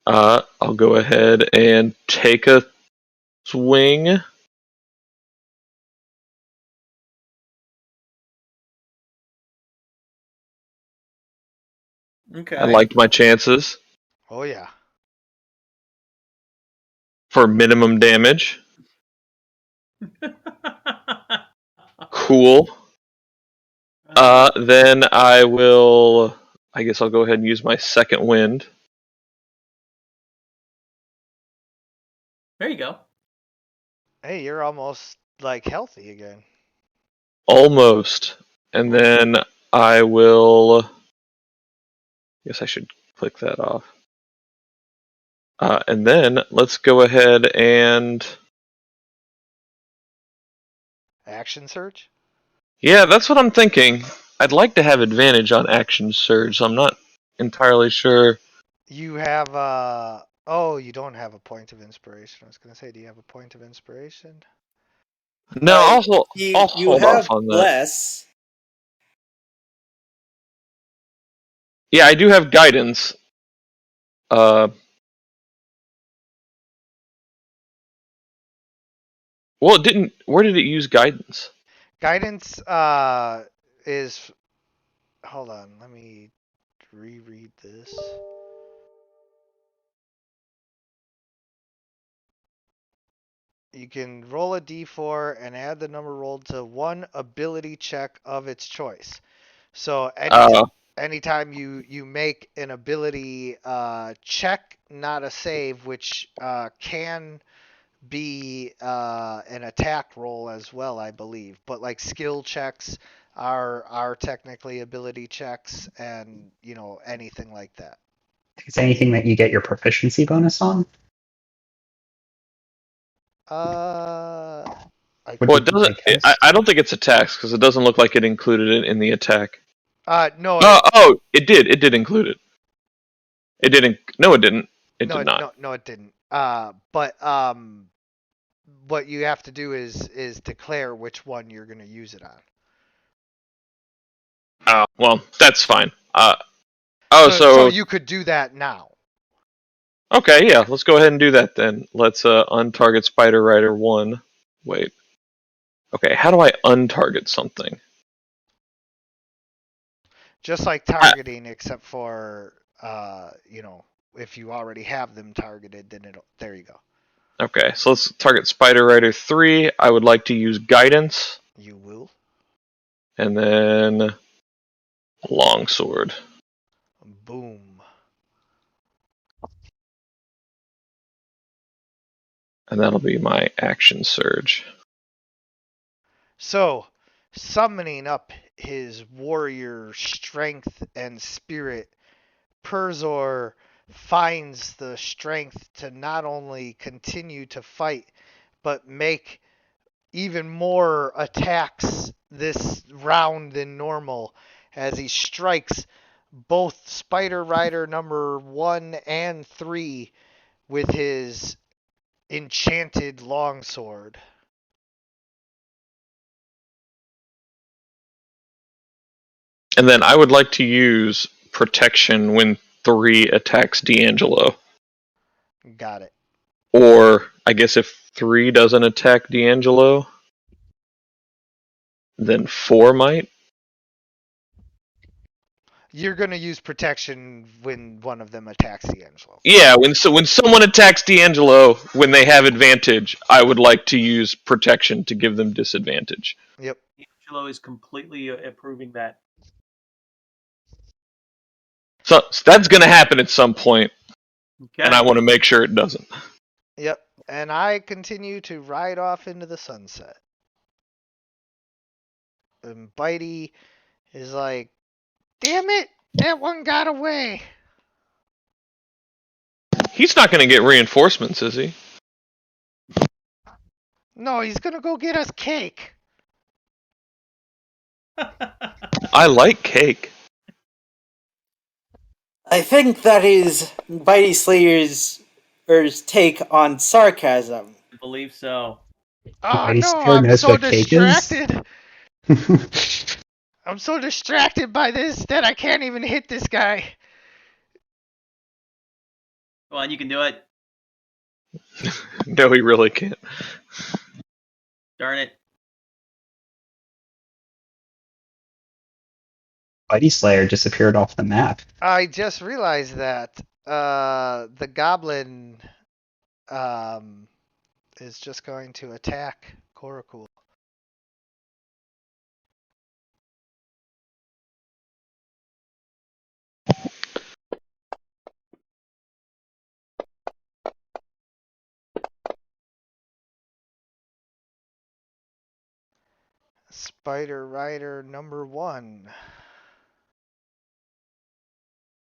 I'll go ahead and take a swing. Okay. I liked my chances Oh yeah. for minimum damage. Cool. Then I guess I'll go ahead and use my second wind. There you go. Hey, you're almost like healthy again. Almost. And then I will. Guess I should click that off. And then let's go ahead and. Action surge? Yeah, that's what I'm thinking. I'd like to have advantage on action surge, so I'm not entirely sure. You have oh, you don't have a point of inspiration. I was gonna say, do you have a point of inspiration? No, I'll You hold have off on that. bless. Yeah, I do have guidance. Well, it didn't. Where did it use guidance? Guidance is, hold on, let me reread this. You can roll a d4 and add the number rolled to one ability check of its choice. So anytime you make an ability check, not a save, which can be an attack roll as well, I believe. But like skill checks are technically ability checks, and anything like that. Is anything that you get your proficiency bonus on? Like, Well, it doesn't. I don't think it's attacks because it doesn't look like it included it in the attack. no. It did. It did include it. It didn't. No, it didn't. It did not. No, it didn't. But what you have to do is declare which one you're going to use it on. Oh, well, that's fine. So you could do that now. Okay, yeah, let's go ahead and do that then. Let's untarget Spider Rider 1. Wait. Okay, how do I untarget something? Just like targeting, except for if you already have them targeted, then there you go. Okay, so let's target Spider Rider 3. I would like to use guidance. You will. And then longsword. Boom. And that'll be my action surge. So, summoning up his warrior strength and spirit, Perzor finds the strength to not only continue to fight, but make even more attacks this round than normal as he strikes both Spider Rider number 1 and 3 with his enchanted longsword. And then I would like to use protection when 3 attacks D'Angelo. Got it. Or, I guess if 3 doesn't attack D'Angelo, then 4 might? You're going to use protection when one of them attacks D'Angelo. Yeah, when someone attacks D'Angelo, when they have advantage, I would like to use protection to give them disadvantage. Yep. D'Angelo is completely approving that. So that's going to happen at some point, Okay. and I want to make sure it doesn't. Yep. And I continue to ride off into the sunset. And Bitey is like, damn it, that one got away. He's not going to get reinforcements, is he? No, he's going to go get us cake. I like cake. I think that is Bitey Slayer's take on sarcasm. believe so. Oh Mighty no, Spear I'm knows so what cake is? distracted. I'm so distracted by this that I can't even hit this guy. Come on, you can do it. No, he really can't. Darn it. Mighty Slayer disappeared off the map. I just realized that the goblin is just going to attack Korakul. Spider Rider number 1.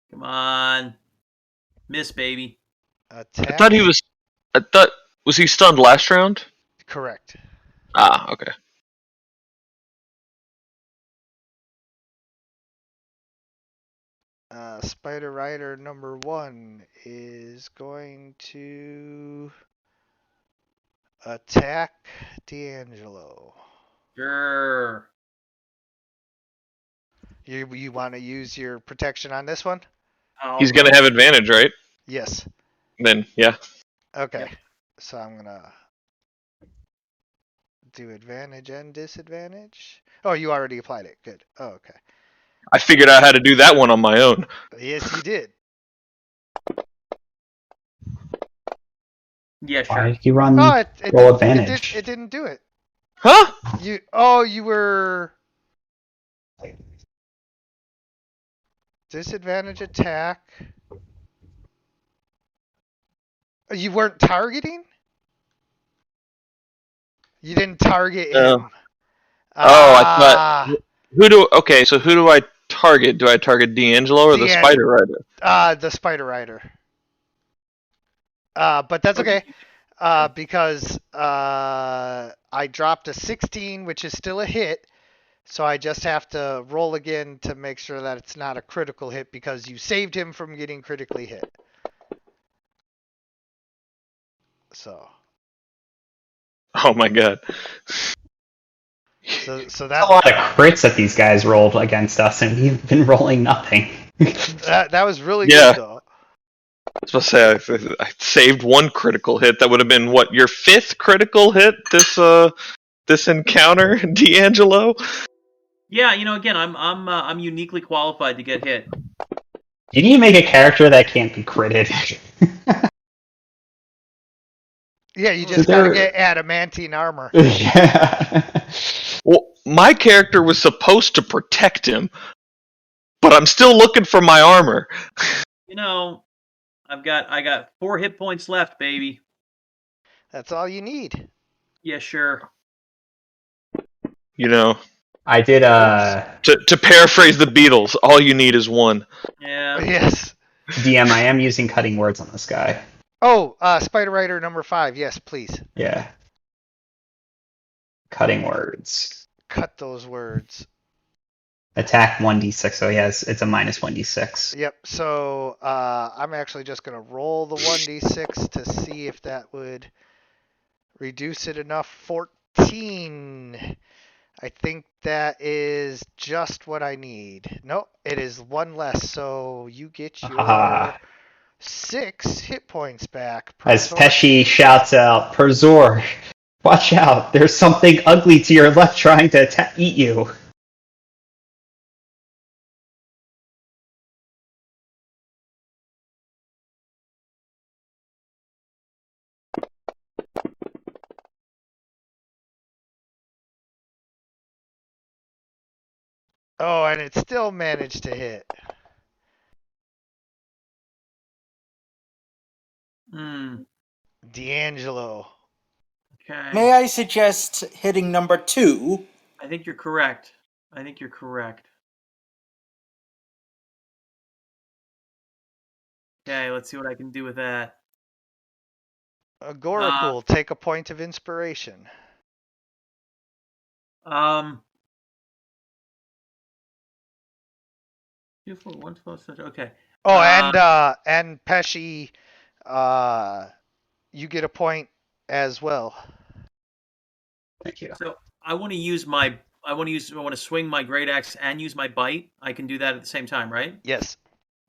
Come on. Miss, baby. Attack. I thought was he stunned last round? Correct. Ah, okay. Spider Rider number 1 is going to attack D'Angelo. Sure. You want to use your protection on this one? He's gonna have advantage, right? Yes. Then yeah. Okay. Yep. So I'm gonna do advantage and disadvantage. Oh, you already applied it. Good. Oh, okay. I figured out how to do that one on my own. Yes, you did. Yeah, Why sure. did he run Oh, roll advantage? it didn't do it. Huh? You were disadvantage attack. You weren't targeting? You didn't target No. him. Oh, I thought. So who do I target? Do I target D'Angelo or the Spider Rider? The Spider Rider. But that's okay. Because I dropped a 16, which is still a hit. So I just have to roll again to make sure that it's not a critical hit because you saved him from getting critically hit. So. Oh my god. So There's a that lot of crits that these guys rolled against us, and we've been rolling nothing. that was really Yeah. good though. I was supposed to say I saved one critical hit. That would have been what, your 5th critical hit this encounter, D'Angelo? Yeah, again, I'm uniquely qualified to get hit. You need to make a character that can't be critted. Yeah, you just gotta get adamantine armor. Yeah. Well, my character was supposed to protect him, but I'm still looking for my armor. I got 4 hit points left, baby. That's all you need. Yeah, sure. I did To paraphrase the Beatles, all you need is one. Yeah. Yes. DM, I am using cutting words on this guy. Oh, Spider Rider number 5. Yes, please. Yeah. Cutting words. Cut those words. Attack 1d6, so it's a minus 1d6. Yep. So I'm actually just gonna roll the 1d6 to see if that would reduce it enough. 14. I think that is just what I need. Nope, it is 1 less. So you get your 6 hit points back. As Pesci shouts out, Perzor, watch out! There's something ugly to your left trying to eat you. Oh, and it still managed to hit. D'Angelo. Okay. May I suggest hitting number 2? I think you're correct. Okay, let's see what I can do with that. Gorakul, take a point of inspiration. Okay. Oh, and Pesci, you get a point as well. Thank you. So I want to swing my great axe and use my bite. I can do that at the same time, right? Yes.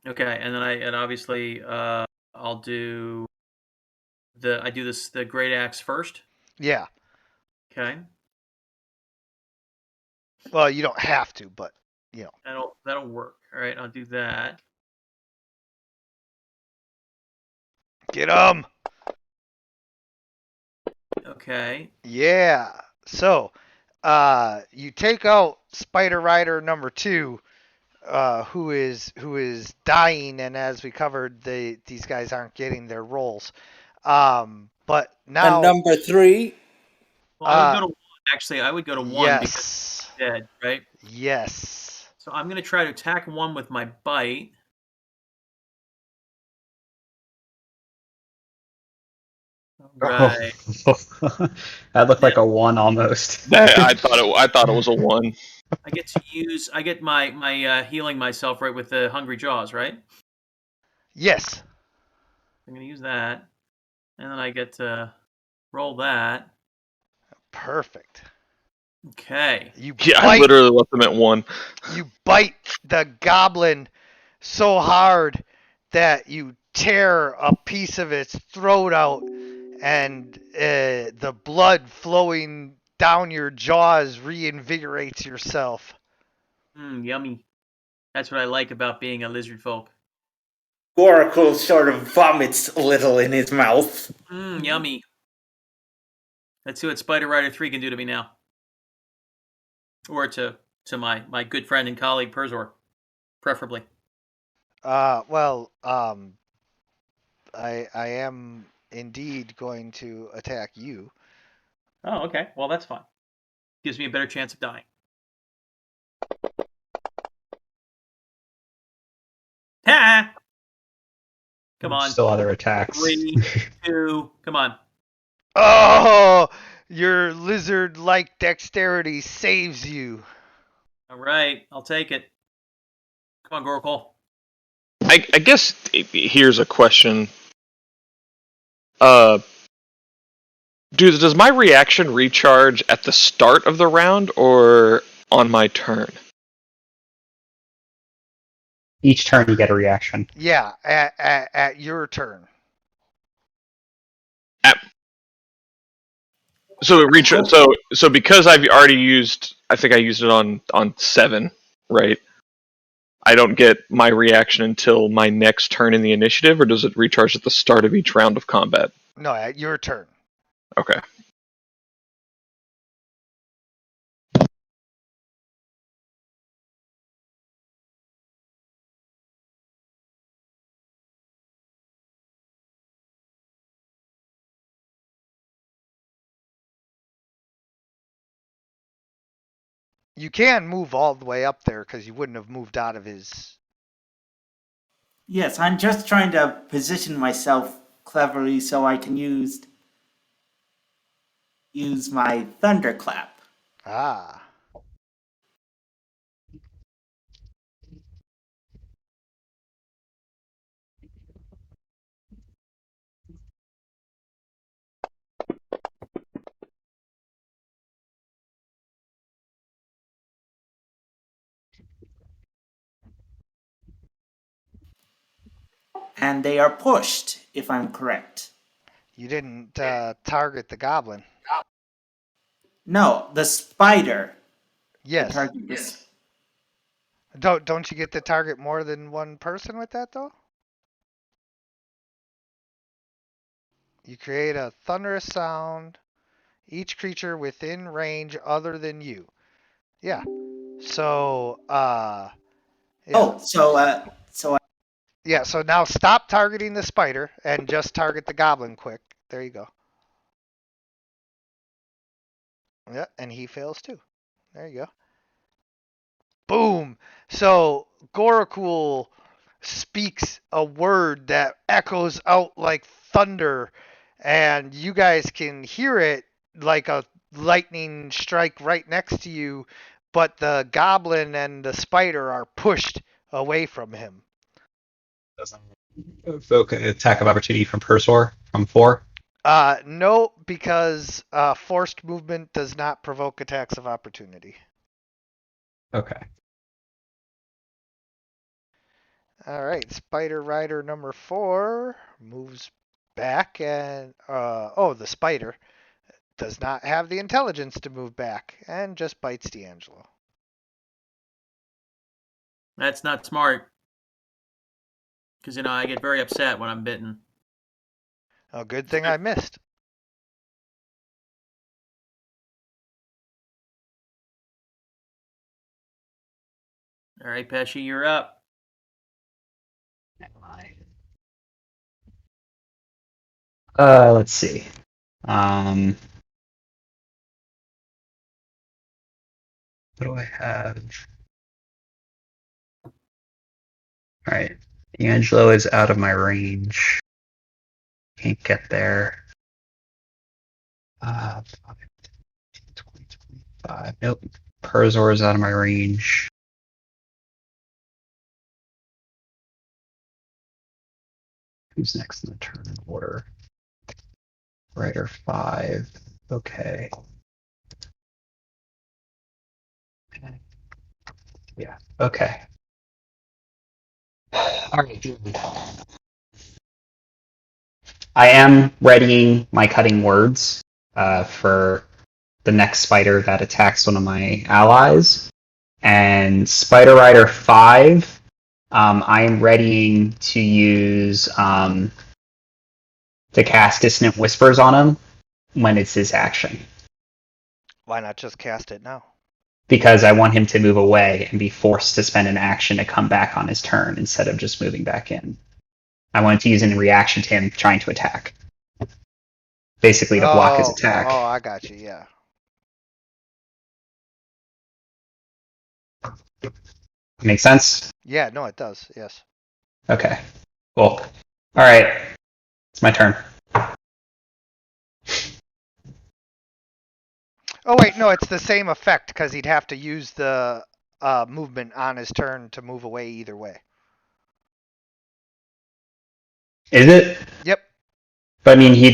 Okay, and then obviously I'll do the great axe first. Yeah. Okay, Well, you don't have to, but that'll work. All right, I'll do that. Get him. Okay. Yeah. So, you take out Spider Rider number 2, who is dying, and as we covered, these guys aren't getting their rolls. But now And number 3. Well, I would go to 1. Actually, I would go to 1 because yes, he's dead, right? yes. So I'm going to try to attack 1 with my bite. Right. That looked like a 1 almost. I thought it was a 1. I get my healing myself right with the Hungry Jaws, right? Yes. I'm going to use that. And then I get to roll that. Perfect. Okay. Yeah, I literally left them at 1. You bite the goblin so hard that you tear a piece of its throat out, and the blood flowing down your jaws reinvigorates yourself. Yummy. That's what I like about being a lizard folk. Gorakul sort of vomits a little in his mouth. Yummy. Let's see what Spider Rider 3 can do to me now. Or to my good friend and colleague Perzor, preferably. Well, I am indeed going to attack you. Oh, okay. Well, that's fine. Gives me a better chance of dying. Ha! Come on. Still other attacks. 3, 2, come on. Oh, your lizard-like dexterity saves you. All right, I'll take it. Come on, Gorakul. I guess here's a question. Does my reaction recharge at the start of the round or on my turn? Each turn you get a reaction. Yeah, at your turn. So it so because I've already used, I think I used it on 7, right? I don't get my reaction until my next turn in the initiative, or does it recharge at the start of each round of combat? No, at your turn. Okay. You can move all the way up there because you wouldn't have moved out of his. Yes, I'm just trying to position myself cleverly so I can use my thunderclap. Ah. And they are pushed, if I'm correct. You didn't target the goblin. No, the spider. Yes. The target is... Don't you get to target more than one person with that though? You create a thunderous sound. Each creature within range other than you. Yeah. So yeah. Oh, so Yeah, so now stop targeting the spider and just target the goblin quick. There you go. Yeah, and he fails too. There you go. Boom! So Gorakul speaks a word that echoes out like thunder, and you guys can hear it like a lightning strike right next to you, but the goblin and the spider are pushed away from him. Doesn't evoke an attack of opportunity from Persor from 4. No, because forced movement does not provoke attacks of opportunity. Okay. All right, Spider Rider number 4 moves back and the spider does not have the intelligence to move back and just bites D'Angelo. That's not smart. Because, I get very upset when I'm bitten. Oh, good thing I missed. All right, Pesci, you're up. Let's see. What do I have? All right. D'Angelo is out of my range. Can't get there. 20, 25. Nope. Perzor is out of my range. Who's next in the turn order? Rider 5. Okay. Yeah. Okay. All right. I am readying my cutting words for the next spider that attacks one of my allies. And Spider Rider 5, I am readying to use to cast Dissonant Whispers on him when it's his action. Why not just cast it now? Because I want him to move away and be forced to spend an action to come back on his turn instead of just moving back in. I wanted to use it in reaction to him trying to attack. Basically to block his attack. Oh, I got you, yeah. Make sense? Yeah, no, it does, yes. Okay. Cool. Alright. It's my turn. Oh, wait, no, it's the same effect because he'd have to use the movement on his turn to move away either way. Is it? Yep. But I mean, he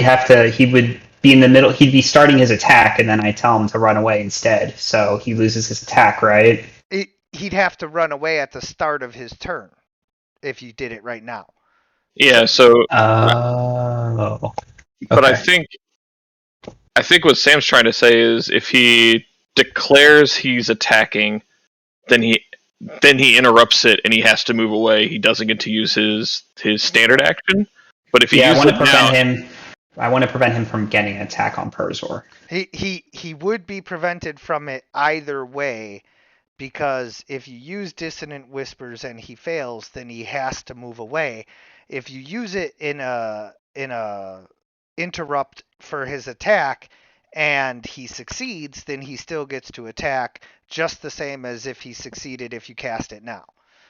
would be in the middle, he'd be starting his attack, and then I tell him to run away instead. So he loses his attack, right? He'd have to run away at the start of his turn if you did it right now. Yeah. So, Oh. but Okay. I think what Sam's trying to say is if he declares he's attacking, then he interrupts it and he has to move away. He doesn't get to use his standard action. But if he Yeah, I uses want to it prevent now, him. I want to prevent him from getting an attack on Perzor. He would be prevented from it either way because if you use Dissonant Whispers and he fails, then he has to move away. If you use it in a interrupt for his attack and he succeeds, then he still gets to attack just the same as if he succeeded if you cast it now.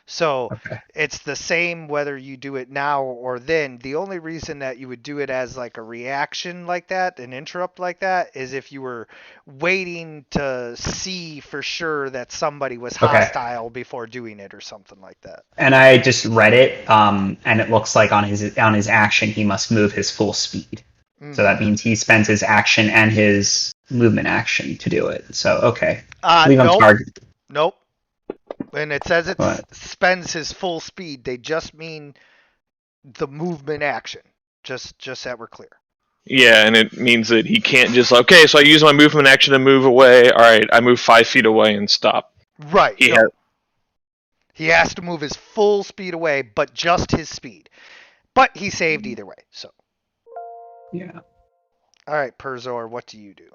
So Okay. it's the same whether you do it now or then. The only reason that you would do it as like a reaction like that, an interrupt like that, is if you were waiting to see for sure that somebody was Okay. hostile before doing it or something like that. And I just read it, and it looks like on his action he must move his full speed. Mm-hmm. So that means he spends his action and his movement action to do it. So okay. Leave him Nope. target. Nope. When it says it What? spends his full speed, they just mean the movement action. Just that we're clear. yeah, and it means that he can't just okay. So I use my movement action to move away. All right, I move 5 feet away and stop. Right. He no. has, He has to move his full speed away, but just his speed. But he saved either way. So. Yeah. All right, Perzor, what do you do?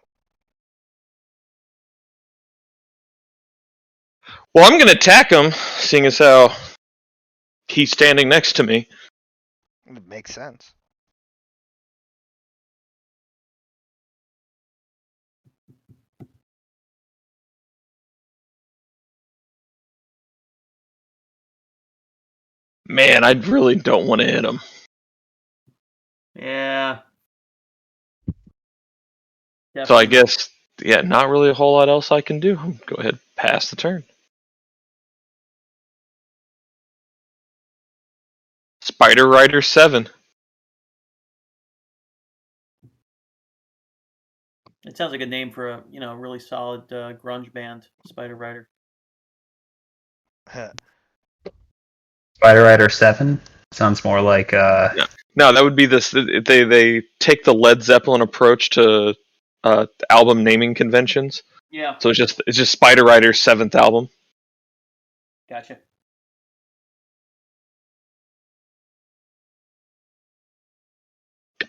well, I'm going to attack him, seeing as how he's standing next to me. It makes sense. Man, I really don't want to hit him. Yeah. So I Definitely. guess, yeah, not really a whole lot else I can do. Go ahead, pass the turn. Spider Rider 7. It sounds like a name for a really solid grunge band, Spider Rider. Spider Rider 7 sounds more like No, that would be this. They take the Led Zeppelin approach to album naming conventions. Yeah, So it's just Spider Rider's 7th album. gotcha.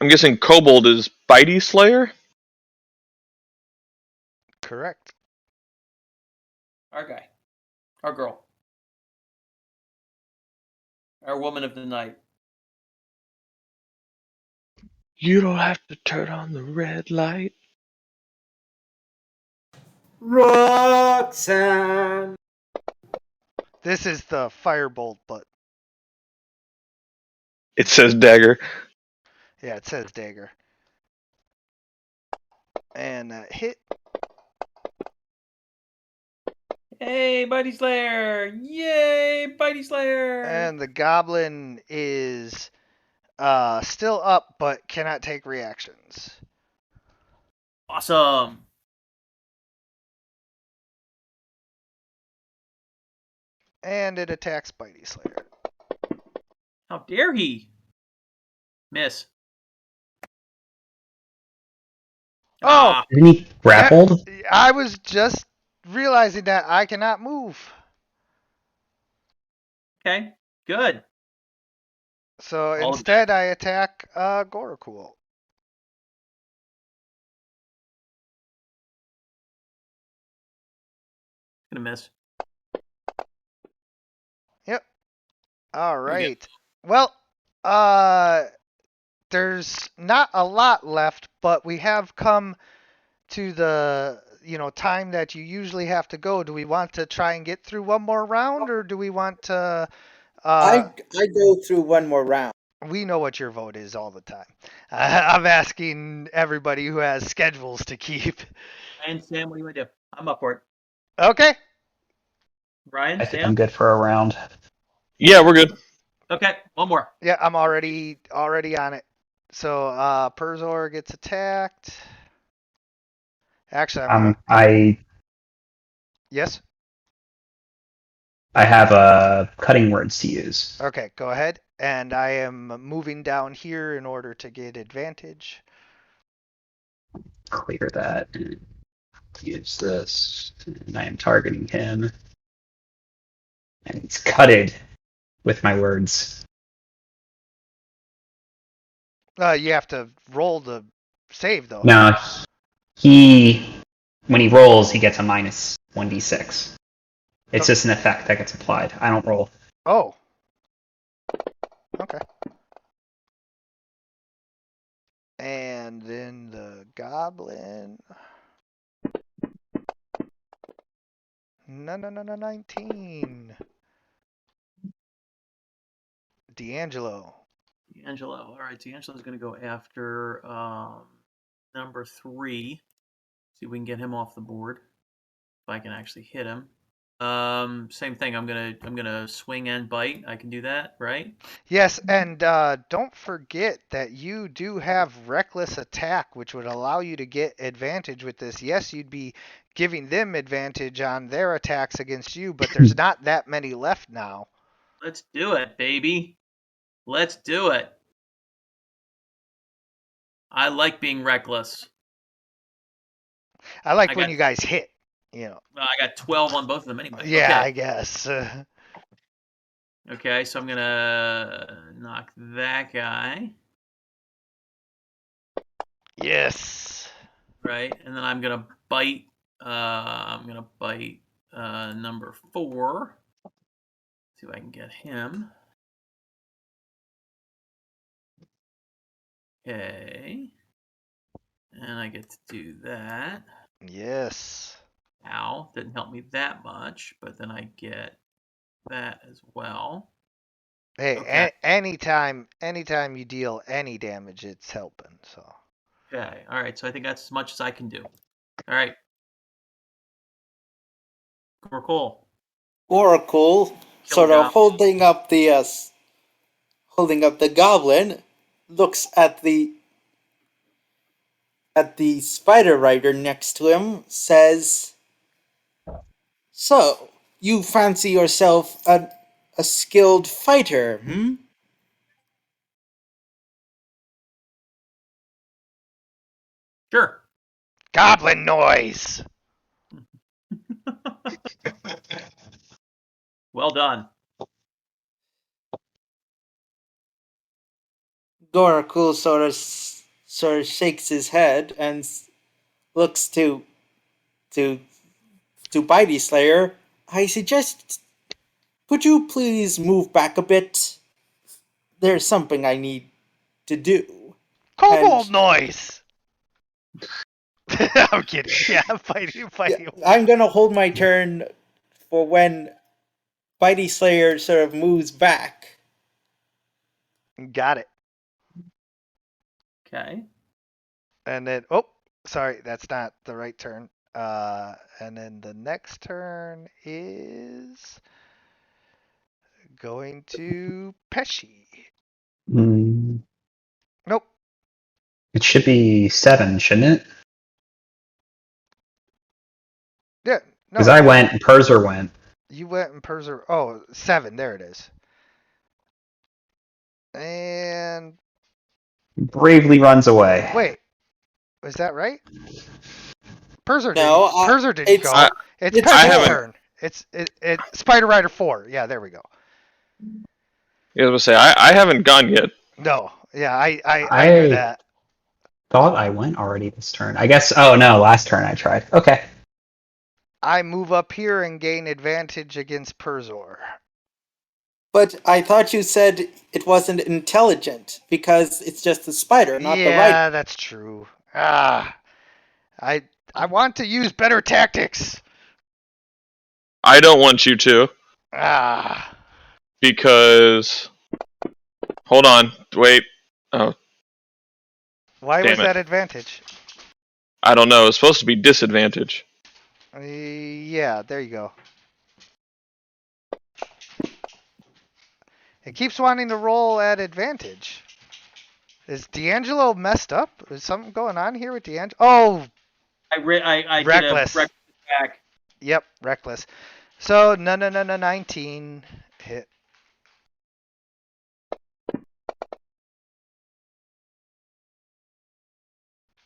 I'm guessing Kobold is Bitey Slayer. Correct. Our guy, our girl, our woman of the night. You don't have to turn on the red light. Roxanne. This is the Firebolt, but It says Dagger. yeah, it says Dagger. And hit. Hey, Bitey Slayer! Yay, Bitey Slayer! And the Goblin is still up, but cannot take reactions. Awesome. And it attacks Bitey Slayer. How dare he? Miss. Oh! Ah, isn't he grappled? I was just realizing that I cannot move. okay, good. So All of instead, I attack Gorakul. Gonna miss. All right. Well, there's not a lot left, but we have come to the time that you usually have to go. Do we want to try and get through one more round, or do we want to? I go through one more round. We know what your vote is all the time. I'm asking everybody who has schedules to keep. And Sam, what do you want to do? I'm up for it. Okay. Ryan, I think Sam? I'm good for a round. Yeah, we're good. Okay, one more. Yeah, I'm already on it. So Perzor gets attacked. Actually, yes. I have cutting words to use. Okay, go ahead. And I am moving down here in order to get advantage. Clear that. And use this. And I am targeting him. And he's cutted with my words. You have to roll the save though. No, when he rolls, he gets a minus 1d6. It's just an effect that gets applied. I don't roll. Oh. Okay. And then the goblin. No, 19. D'Angelo. D'Angelo. All right, D'Angelo's going to go after number 3. See if we can get him off the board. If I can actually hit him. Same thing. I'm gonna swing and bite. I can do that, right? Yes, and don't forget that you do have reckless attack, which would allow you to get advantage with this. Yes, you'd be giving them advantage on their attacks against you, but there's not that many left now. Let's do it, baby. Let's do it. I like being reckless. I like when you guys hit. I got 12 on both of them anyway. Yeah, Okay. I guess. Okay, so I'm gonna knock that guy. Yes. Right, and then I'm gonna bite. Number 4. See if I can get him. Okay, and I get to do that. Yes. Ow, didn't help me that much, but then I get that as well. Hey, Okay. anytime you deal any damage, it's helping. So. Okay, all right. So I think that's as much as I can do. All right. Gorakul. Oracle, sort of holding up the goblin, looks at the at the spider rider next to him, says, "So, you fancy yourself a skilled fighter, hmm?" Sure. Goblin noise. Well done. Gorakul sort of shakes his head and looks to Bitey Slayer. "I suggest, could you please move back a bit? There's something I need to do." Kobold And- noise. I'm kidding. Yeah, fighting. Yeah, I'm gonna hold my turn for when Bitey Slayer sort of moves back. Got it. Okay. And then, sorry, that's not the right turn. And then the next turn is going to Pesci. Mm, Nope. it should be 7, shouldn't it? Yeah, no. Because I went and Purser went. You went and Purser. Oh, 7. There it is. And Bravely runs away. wait, was that right? Purser No, didn't. Purser didn't it's- go. It's it's Pesci's haven't- turn. It's Spider Rider 4. Yeah, there we go. Yeah, I was gonna say I haven't gone yet. No, yeah, I knew I- that. Thought I went already this turn. I guess. Oh no, last turn I tried. Okay. I move up here and gain advantage against Purzor. But I thought you said it wasn't intelligent because it's just the spider, not the rider. Yeah, that's true. I want to use better tactics. I don't want you to because. Hold on. Wait. Oh, Why Damn was it. that advantage? I don't know. It's supposed to be disadvantage. Yeah, there you go. It keeps wanting to roll at advantage. Is D'Angelo messed up? Is something going on here with D'Angelo? Oh, I Reckless. did a reckless attack. yep, reckless. So, no, 19 hit.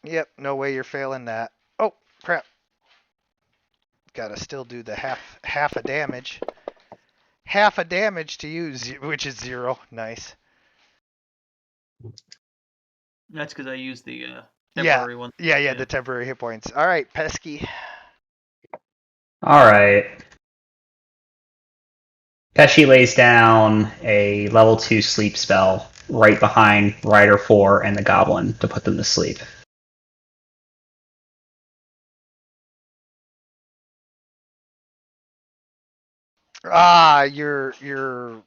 Yep, no way you're failing that. Oh, crap. Gotta still do the half a damage. Half a damage to use, which is 0. Nice. That's because I used the Yeah. temporary one. Yeah, the temporary hit points. All right, Pesky. All right. Pesci lays down a level 2 sleep spell right behind Rider 4 and the Goblin to put them to sleep. You're.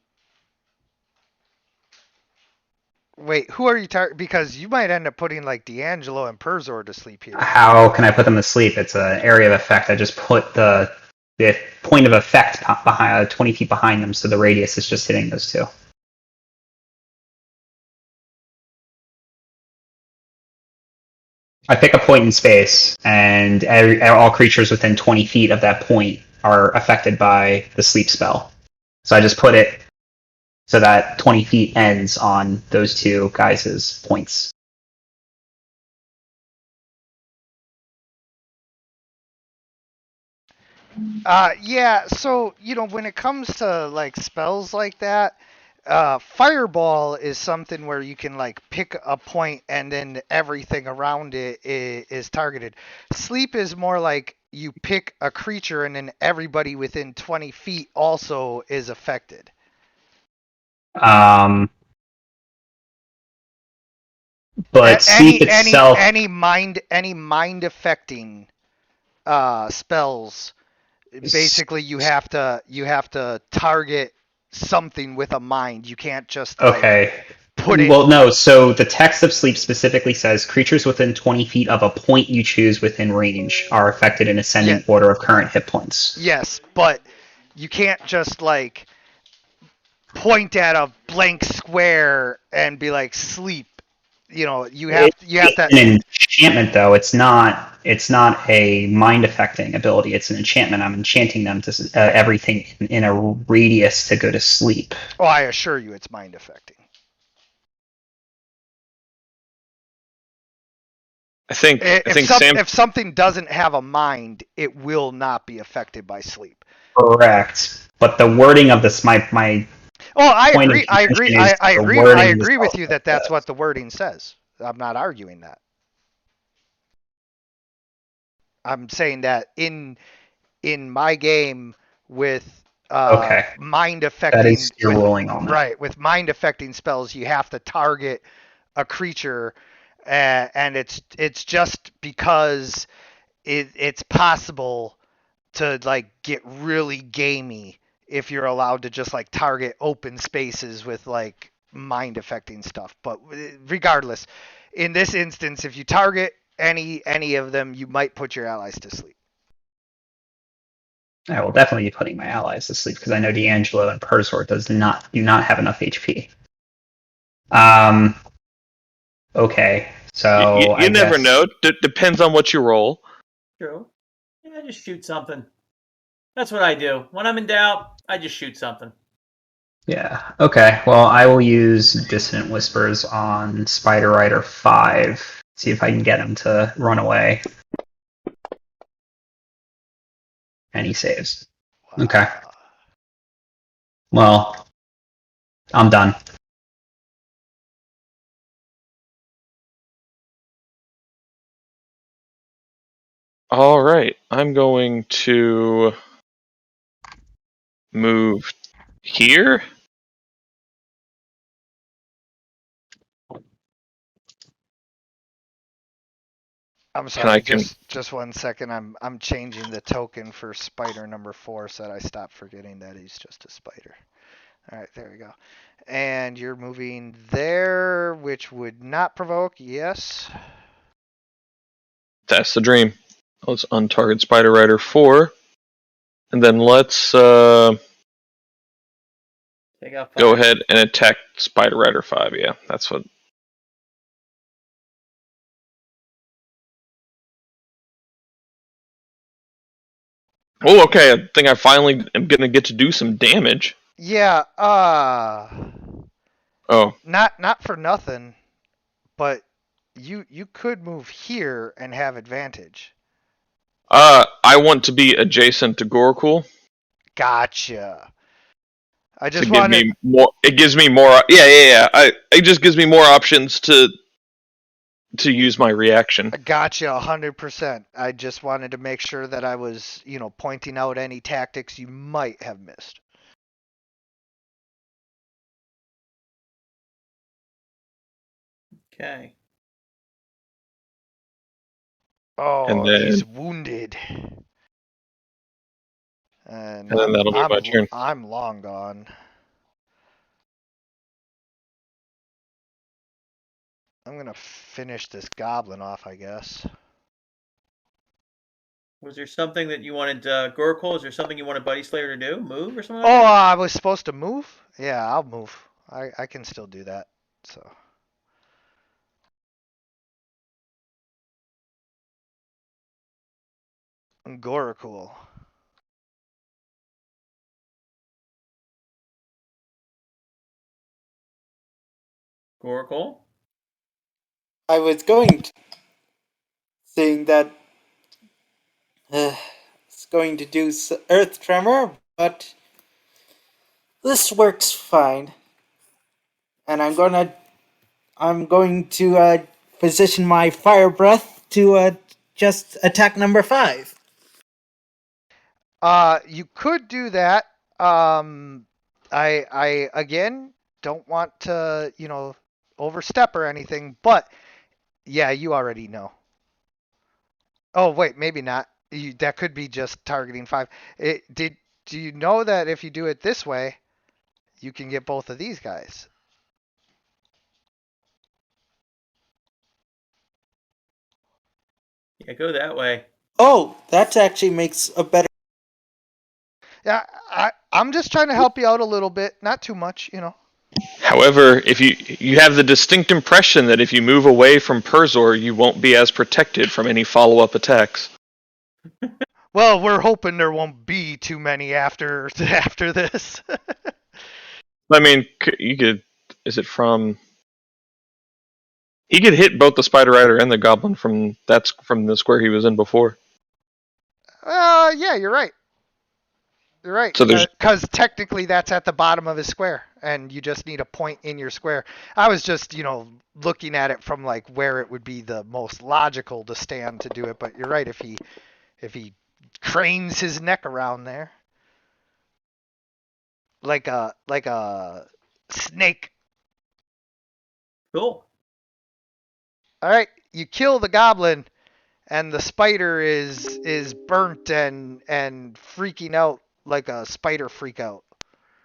Wait, who are you because you might end up putting like D'Angelo and Purzor to sleep here. How can I put them to sleep? It's an area of effect. I just put the point of effect behind 20 feet behind them, so the radius is just hitting those two. I pick a point in space, and all creatures within 20 feet of that point are affected by the sleep spell. So I just put it so that 20 feet ends on those two guys' points. Yeah, so, when it comes to like spells like that, Fireball is something where you can like pick a point and then everything around it is targeted. Sleep is more like you pick a creature and then everybody within 20 feet also is affected. But sleep itself, any mind affecting spells, basically you have to target something with a mind. You can't just okay. put it. Well, no. So the text of sleep specifically says creatures within 20 feet of a point you choose within range are affected in ascending order of current hit points. Yes, but you can't just like point at a blank square and be like sleep. you have to It's an enchantment, though. It's not a mind affecting ability. It's an enchantment. I'm enchanting them to everything in a radius to go to sleep. Oh, I assure you, it's mind affecting. I think If something doesn't have a mind, it will not be affected by sleep. Correct. But the wording of this, my Oh, I point of agree. I agree. contention is I the agree. wording I is agree with also you that that's this. what the wording says. I'm not arguing that. I'm saying that in my game with Okay. mind That affecting is your ruling on that. right, with mind affecting spells, you have to target a creature, and it's just because it's possible to like get really gamey if you're allowed to just like target open spaces with like mind affecting stuff. But regardless, in this instance, if you target any of them, you might put your allies to sleep. I will definitely be putting my allies to sleep because I know D'Angelo and Perzoor do not have enough HP. Okay, so you I never guess, know. Depends on what you roll. True. Yeah, just shoot something. That's what I do. When I'm in doubt, I just shoot something. Yeah. Okay. Well, I will use Dissonant Whispers on Spider Rider 5. See if I can get him to run away. And he saves. Okay. Well, I'm done. All right, I'm going to move here. I'm Can I sorry, just 1 second. I'm changing the token for spider number 4 so that I stop forgetting that he's just a spider. All right, there we go. And you're moving there, which would not provoke. Yes. That's the dream. Let's untarget Spider Rider 4. And then let's Take out 5. go ahead and attack Spider Rider 5. Yeah, that's what. Oh, okay. I think I finally am going to get to do some damage. Yeah, Oh, not for nothing, but you could move here and have advantage. I want to be adjacent to Gorakul. Gotcha. I To just give wanted me more. It gives me more. Yeah. It just gives me more options to use my reaction. Gotcha 100%. I just wanted to make sure that I was, pointing out any tactics you might have missed. Okay. Oh, And then- he's wounded. And then that'll be my turn. I'm long gone. I'm gonna finish this goblin off, I guess. Was there something that you wanted, Gorakul? Is there something you wanted Buddy Slayer to do? Move or something? Oh, Like that? I was supposed to move? Yeah, I'll move. I can still do that. So. Gorakul. Gorakul? I was going to saying that it's going to do Earth Tremor, but this works fine. And I'm going to position my Fire Breath to just attack number 5. You could do that. I again don't want to, overstep or anything, but yeah, you already know. Oh, wait, maybe not. That could be just targeting 5. Do you know that if you do it this way, you can get both of these guys? Yeah, go that way. Oh, that actually makes a better. Yeah, I'm just trying to help you out a little bit, not too much, How However, if you have the distinct impression that if you move away from Perzor, you won't be as protected from any follow-up attacks. Well, we're hoping there won't be too many after this. I mean, you could. Is it from? He could hit both the Spider Rider and the Goblin from the square he was in before. Yeah, you're right. You're right. So there's- Because technically that's at the bottom of his square, and you just need a point in your square. I was just, looking at it from like where it would be the most logical to stand to do it. But you're right. If he cranes his neck around there, like a snake. Cool. All right, you kill the goblin, and the spider is burnt and freaking out like a spider freak out.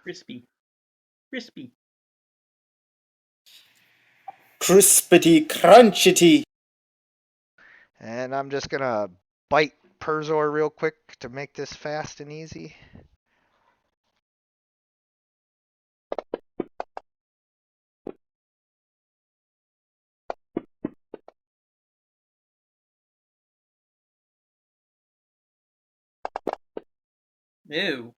Crispy. Crispity crunchity. And I'm just gonna bite Perzor real quick to make this fast and easy. Ew.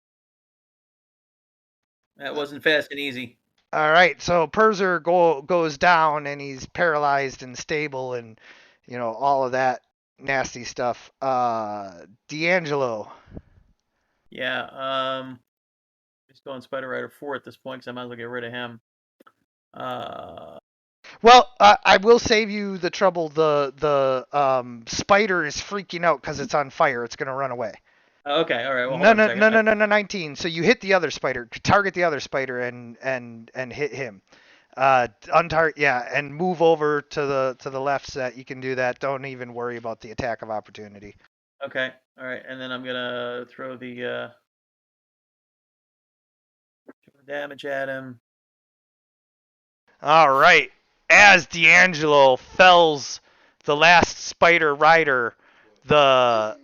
That wasn't fast and easy. All right, so Perzor goes down and he's paralyzed and stable and all of that nasty stuff. D'Angelo. Yeah. Just going Spider Rider 4 at this point because I might as well get rid of him. Well, I will save you the trouble. The spider is freaking out because it's on fire. It's gonna run away. Okay, all right. Well, No, 19. So you hit the other spider, target the other spider, and hit him. And move over to the left so that you can do that. Don't even worry about the attack of opportunity. Okay, all right, and then I'm gonna throw the damage at him. All right. As D'Angelo fells the last spider rider, the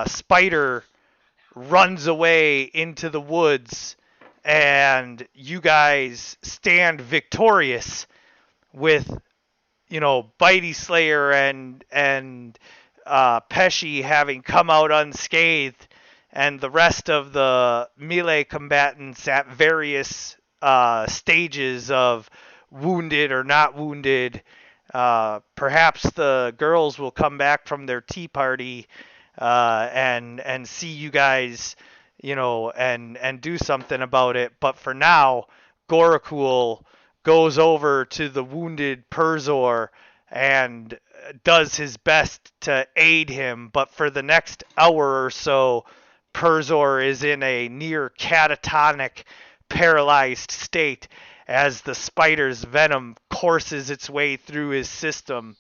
spider runs away into the woods, and you guys stand victorious with, Bitey Slayer and Pesci having come out unscathed, and the rest of the melee combatants at various stages of wounded or not wounded. Perhaps the girls will come back from their tea party and see you guys, and do something about it. But for now, Gorakul goes over to the wounded Perzor and does his best to aid him. But for the next hour or so, Perzor is in a near catatonic, paralyzed state as the spider's venom courses its way through his system.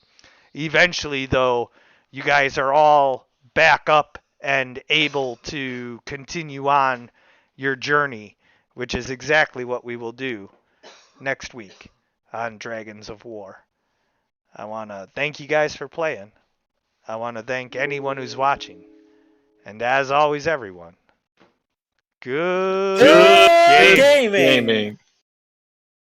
Eventually, though, you guys are all back up and able to continue on your journey, which is exactly what we will do next week on Dragons of War. I want to thank you guys for playing. I want to thank anyone who's watching. And as always, everyone, good Gaming. Gaming.